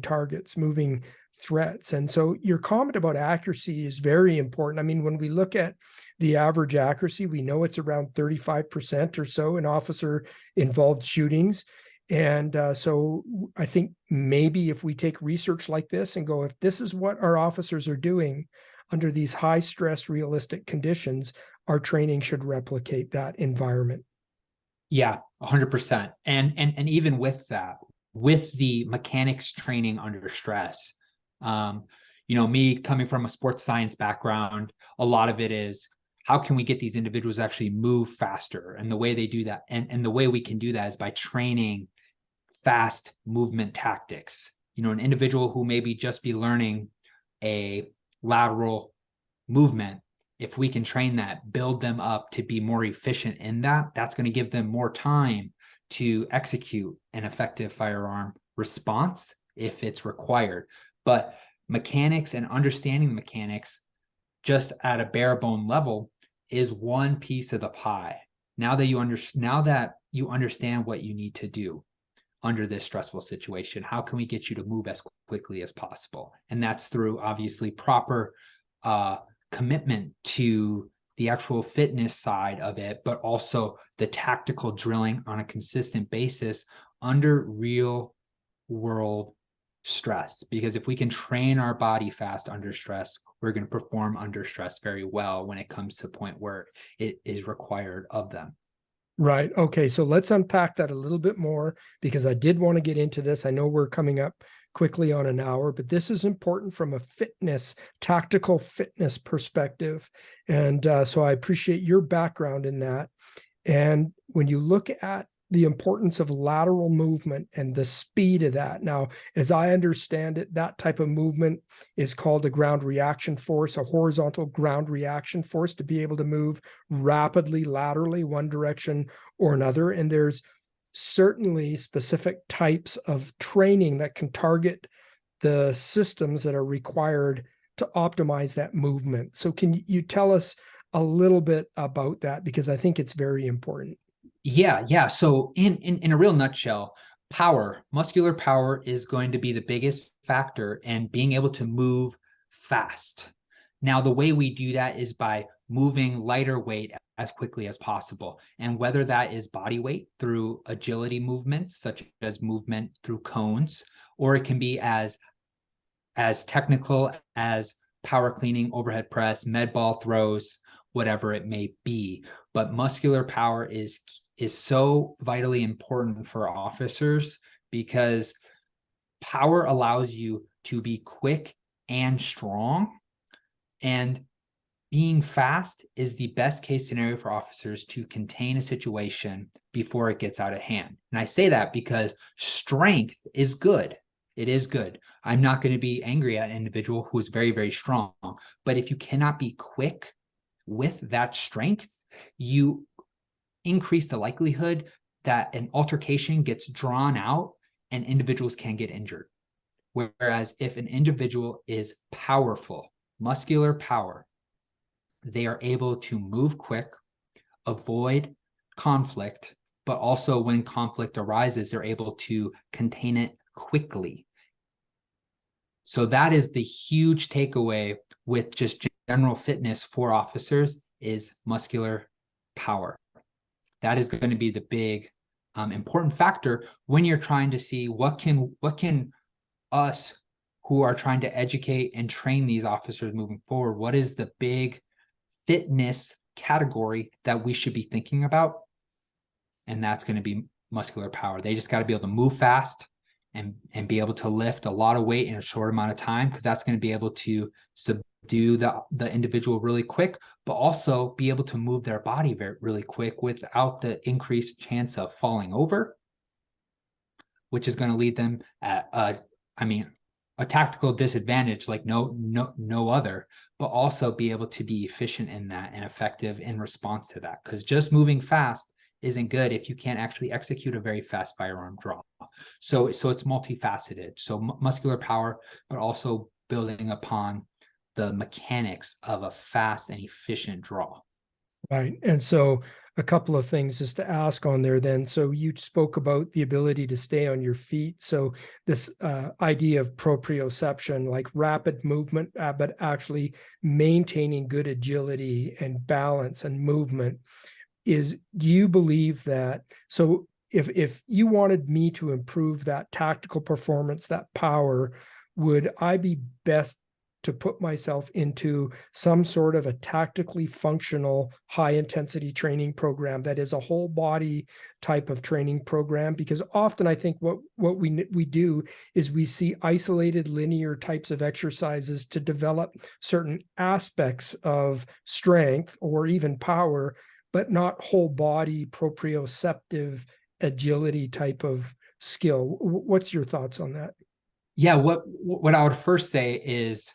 targets, moving threats. And so your comment about accuracy is very important. I mean, when we look at the average accuracy, we know it's around 35% or so in officer involved shootings. And so I think maybe if we take research like this and go, if this is what our officers are doing under these high stress, realistic conditions, our training should replicate that environment. Yeah, 100%. And even with that, with the mechanics training under stress. Me coming from a sports science background, a lot of it is how can we get these individuals to actually move faster? And the way they do that, and the way we can do that is by training fast movement tactics. An individual who maybe just be learning a lateral movement, if we can train that, build them up to be more efficient in that, that's going to give them more time to execute an effective firearm response if it's required. But mechanics and understanding the mechanics just at a bare bone level is one piece of the pie. Now that you understand what you need to do under this stressful situation, how can we get you to move as quickly as possible? And that's through obviously proper commitment to the actual fitness side of it, but also the tactical drilling on a consistent basis under real world stress. Because if we can train our body fast under stress, we're going to perform under stress very well when it comes to the point where it is required of them. Right. Okay. So let's unpack that a little bit more, because I did want to get into this. I know we're coming up quickly on an hour, but this is important from a tactical fitness perspective. And so I appreciate your background in that. And when you look at the importance of lateral movement and the speed of that. Now, as I understand it, that type of movement is called a ground reaction force, a horizontal ground reaction force, to be able to move rapidly laterally one direction or another. And there's certainly specific types of training that can target the systems that are required to optimize that movement. So can you tell us a little bit about that? Because I think it's very important. Yeah. So in a real nutshell, muscular power is going to be the biggest factor in being able to move fast. Now, the way we do that is by moving lighter weight as quickly as possible. And whether that is body weight through agility movements, such as movement through cones, or it can be as technical as power cleaning, overhead press, med ball throws, whatever it may be. But muscular power is so vitally important for officers, because power allows you to be quick and strong, and being fast is the best case scenario for officers to contain a situation before it gets out of hand. And I say that because strength is good. It is good. I'm not going to be angry at an individual who is very, very strong. But if you cannot be quick with that strength, you increase the likelihood that an altercation gets drawn out and individuals can get injured. Whereas if an individual is powerful, muscular power, they are able to move quick, avoid conflict, but also when conflict arises, they're able to contain it quickly. So that is the huge takeaway with just general fitness for officers, is muscular power. That is going to be the big important factor when you're trying to see what can us who are trying to educate and train these officers moving forward, what is the big fitness category that we should be thinking about? And that's going to be muscular power. They just got to be able to move fast and be able to lift a lot of weight in a short amount of time, because that's going to be able to subdue the individual really quick, but also be able to move their body really quick without the increased chance of falling over, which is going to lead them at a tactical disadvantage like no other, but also be able to be efficient in that and effective in response to that. Because just moving fast isn't good if you can't actually execute a very fast firearm draw. So it's multifaceted. So muscular power, but also building upon the mechanics of a fast and efficient draw. Right. And so a couple of things just to ask on there then. So you spoke about the ability to stay on your feet. So this idea of proprioception, like rapid movement, but actually maintaining good agility and balance and movement, do you believe that? So if you wanted me to improve that tactical performance, that power, would I be best to put myself into some sort of a tactically functional high intensity training program that is a whole body type of training program? Because often I think what we do is we see isolated linear types of exercises to develop certain aspects of strength or even power, but not whole body proprioceptive agility type of skill. What's your thoughts on that? Yeah, what I would first say is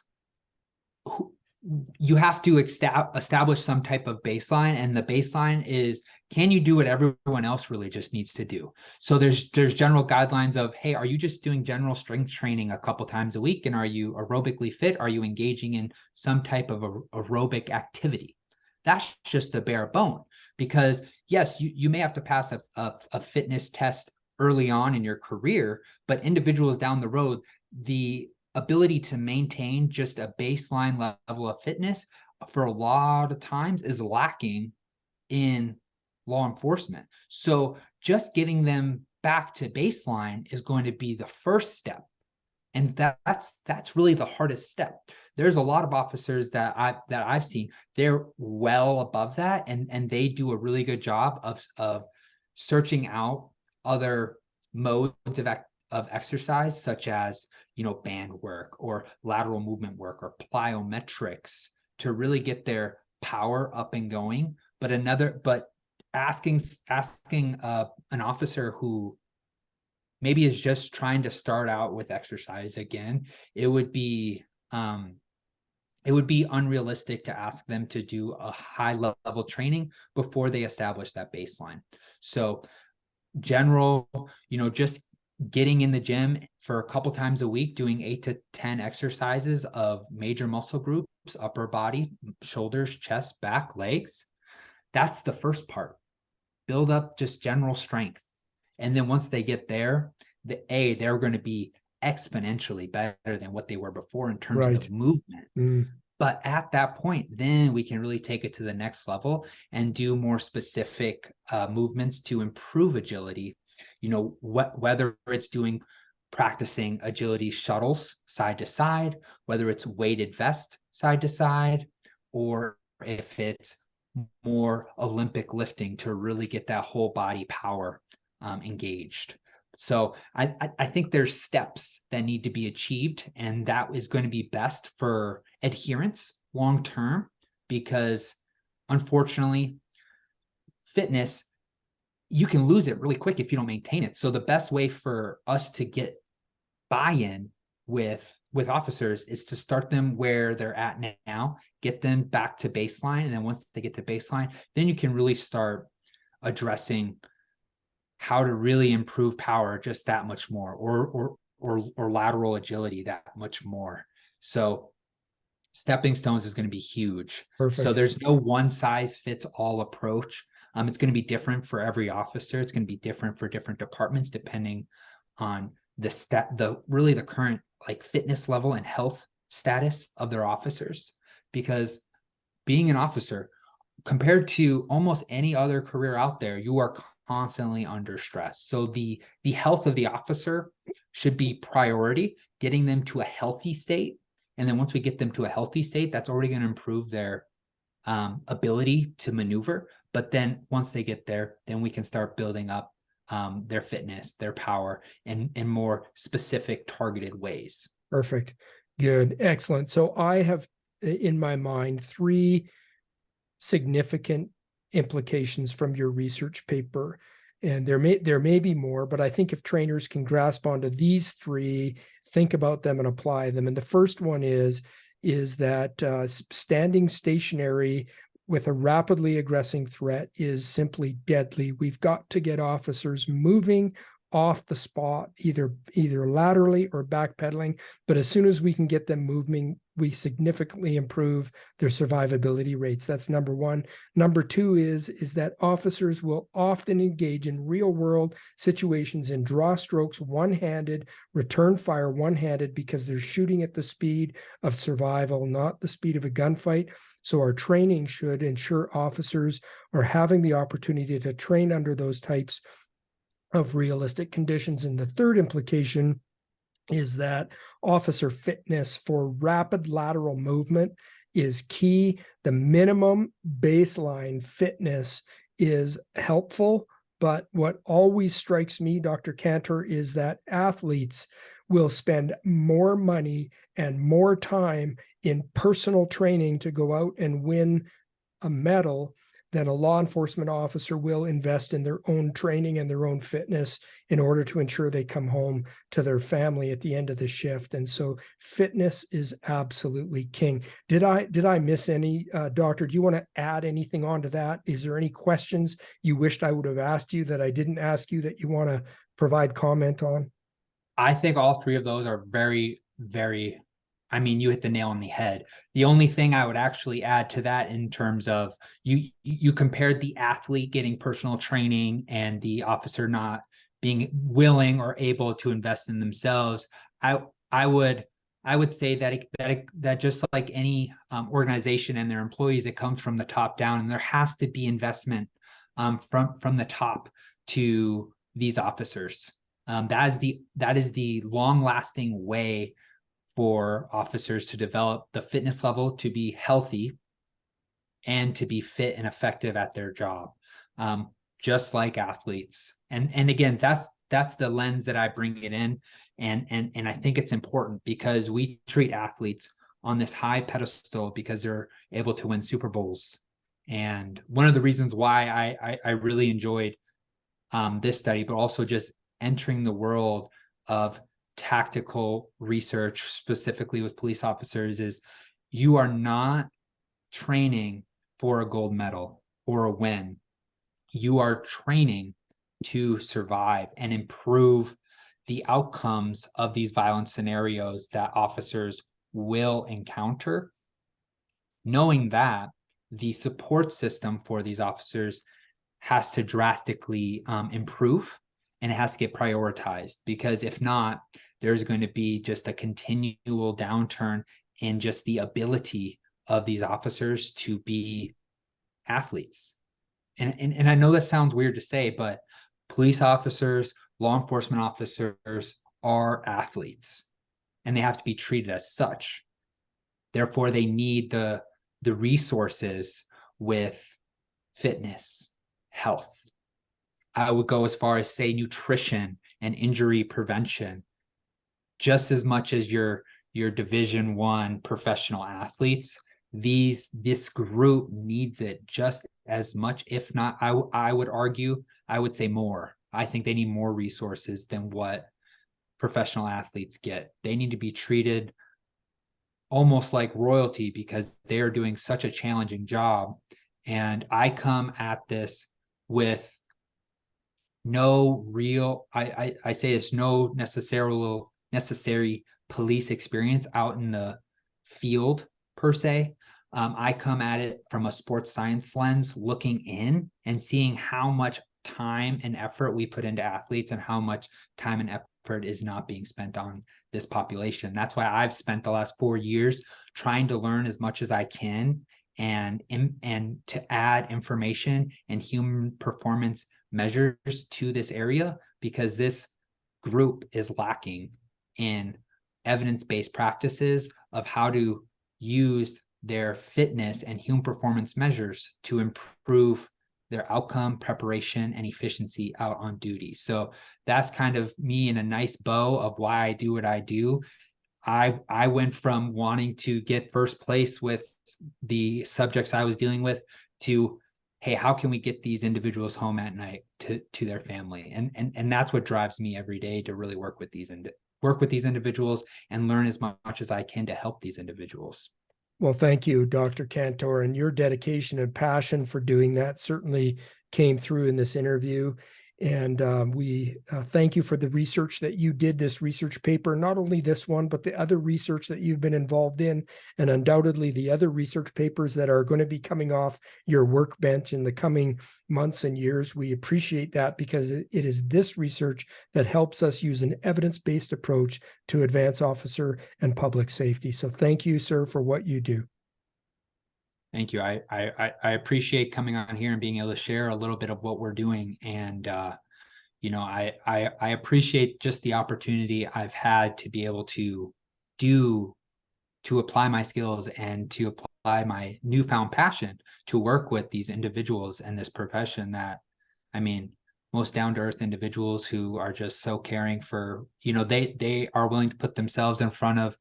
you have to establish some type of baseline, and the baseline is, can you do what everyone else really just needs to do? So there's general guidelines of, hey, are you just doing general strength training a couple times a week, and are you aerobically fit? Are you engaging in some type of aerobic activity? That's just the bare bone, because yes, you may have to pass a fitness test early on in your career, but individuals down the road, the ability to maintain just a baseline level of fitness for a lot of times is lacking in law enforcement. So just getting them back to baseline is going to be the first step. And that's really the hardest step. There's a lot of officers that I've seen, they're well above that, and they do a really good job of searching out other modes of exercise, such as, band work or lateral movement work or plyometrics, to really get their power up and going. But asking an officer who maybe is just trying to start out with exercise again, it would be unrealistic to ask them to do a high level training before they establish that baseline. So general, just getting in the gym for a couple times a week, doing 8 to 10 exercises of major muscle groups, upper body, shoulders, chest, back, legs. That's the first part. Build up just general strength. And then once they get there, they're going to be exponentially better than what they were before in terms of movement. But at that point, then we can really take it to the next level and do more specific movements to improve agility. Whether it's practicing agility shuttles side to side, whether it's weighted vest side to side, or if it's more Olympic lifting to really get that whole body power engaged. So I think there's steps that need to be achieved, and that is going to be best for adherence long term, because unfortunately, fitness, you can lose it really quick if you don't maintain it. So the best way for us to get buy-in with officers is to start them where they're at now, get them back to baseline, and then once they get to baseline, then you can really start addressing how to really improve power just that much more, or lateral agility that much more. So stepping stones is going to be huge. Perfect. So there's no one size fits all approach. It's going to be different for every officer. It's going to be different for different departments, depending on the current fitness level and health status of their officers. Because being an officer, compared to almost any other career out there, you are constantly under stress. So the health of the officer should be priority, getting them to a healthy state. And then once we get them to a healthy state, that's already going to improve their ability to maneuver. But then once they get there, then we can start building up their fitness, their power in more specific targeted ways. Perfect. Good. Excellent. So I have in my mind 3 significant implications from your research paper, and there may be more, but I think if trainers can grasp onto these 3, think about them and apply them. And the first one is that standing stationary with a rapidly aggressing threat is simply deadly. We've got to get officers moving off the spot, either laterally or backpedaling. But as soon as we can get them moving, we significantly improve their survivability rates. That's number 1. Number 2 is that officers will often engage in real world situations in draw strokes one-handed, return fire one-handed, because they're shooting at the speed of survival, not the speed of a gunfight. So our training should ensure officers are having the opportunity to train under those types of realistic conditions. And the third implication is that officer fitness for rapid lateral movement is key. The minimum baseline fitness is helpful, but what always strikes me, Dr. Kantor, is that athletes will spend more money and more time in personal training to go out and win a medal than a law enforcement officer will invest in their own training and their own fitness in order to ensure they come home to their family at the end of the shift. And so fitness is absolutely king. Did I miss any, doctor? Do you want to add anything onto that? Is there any questions you wished I would have asked you that I didn't ask you that you want to provide comment on? I think all three of those are very, very, I mean, you hit the nail on the head. The only thing I would actually add to that in terms of you compared the athlete getting personal training and the officer not being willing or able to invest in themselves. I would say that just like any organization and their employees, it comes from the top down, and there has to be investment from the top to these officers. That is the long lasting way for officers to develop the fitness level to be healthy and to be fit and effective at their job, just like athletes. And again, that's the lens that I bring it in, and I think it's important because we treat athletes on this high pedestal because they're able to win Super Bowls. And one of the reasons why I really enjoyed this study, but also just entering the world of tactical research, specifically with police officers, is you are not training for a gold medal or a win. You are training to survive and improve the outcomes of these violent scenarios that officers will encounter, knowing that the support system for these officers has to drastically improve, and it has to get prioritized, because if not, there's going to be just a continual downturn in just the ability of these officers to be athletes. And I know that sounds weird to say, but police officers, law enforcement officers are athletes, and they have to be treated as such. Therefore, they need the resources with fitness, health. I would go as far as say nutrition and injury prevention, just as much as your Division I professional athletes. This group needs it just as much, if not, I would argue, I would say more. I think they need more resources than what professional athletes get. They need to be treated almost like royalty because they are doing such a challenging job. And I come at this with no real, I say it's no necessary police experience out in the field per se. I come at it from a sports science lens, looking in and seeing how much time and effort we put into athletes and how much time and effort is not being spent on this population. That's why I've spent the last 4 years trying to learn as much as I can and to add information and human performance measures to this area, because this group is lacking in evidence-based practices of how to use their fitness and human performance measures to improve their outcome, preparation, and efficiency out on duty. So that's kind of me in a nice bow of why I do what I do. I went from wanting to get first place with the subjects I was dealing with to, hey, how can we get these individuals home at night to their family? And that's what drives me every day, to really work with these individuals and learn as much as I can to help these individuals. Well, thank you, Dr. Kantor, and your dedication and passion for doing that certainly came through in this interview. And we thank you for the research that you did, this research paper, not only this one, but the other research that you've been involved in, and undoubtedly the other research papers that are going to be coming off your workbench in the coming months and years. We appreciate that because it is this research that helps us use an evidence-based approach to advance officer and public safety. So thank you, sir, for what you do. Thank you. I appreciate coming on here and being able to share a little bit of what we're doing. And I appreciate just the opportunity I've had to be able to do to apply my skills and to apply my newfound passion to work with these individuals in this profession that, I mean, most down to earth individuals who are just so caring for, they are willing to put themselves in front of,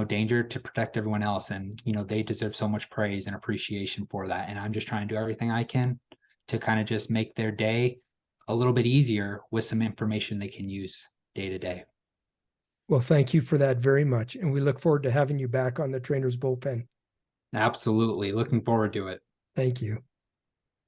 danger to protect everyone else. And, they deserve so much praise and appreciation for that. And I'm just trying to do everything I can to kind of just make their day a little bit easier with some information they can use day to day. Well, thank you for that very much. And we look forward to having you back on the Trainer's Bullpen. Absolutely. Looking forward to it. Thank you.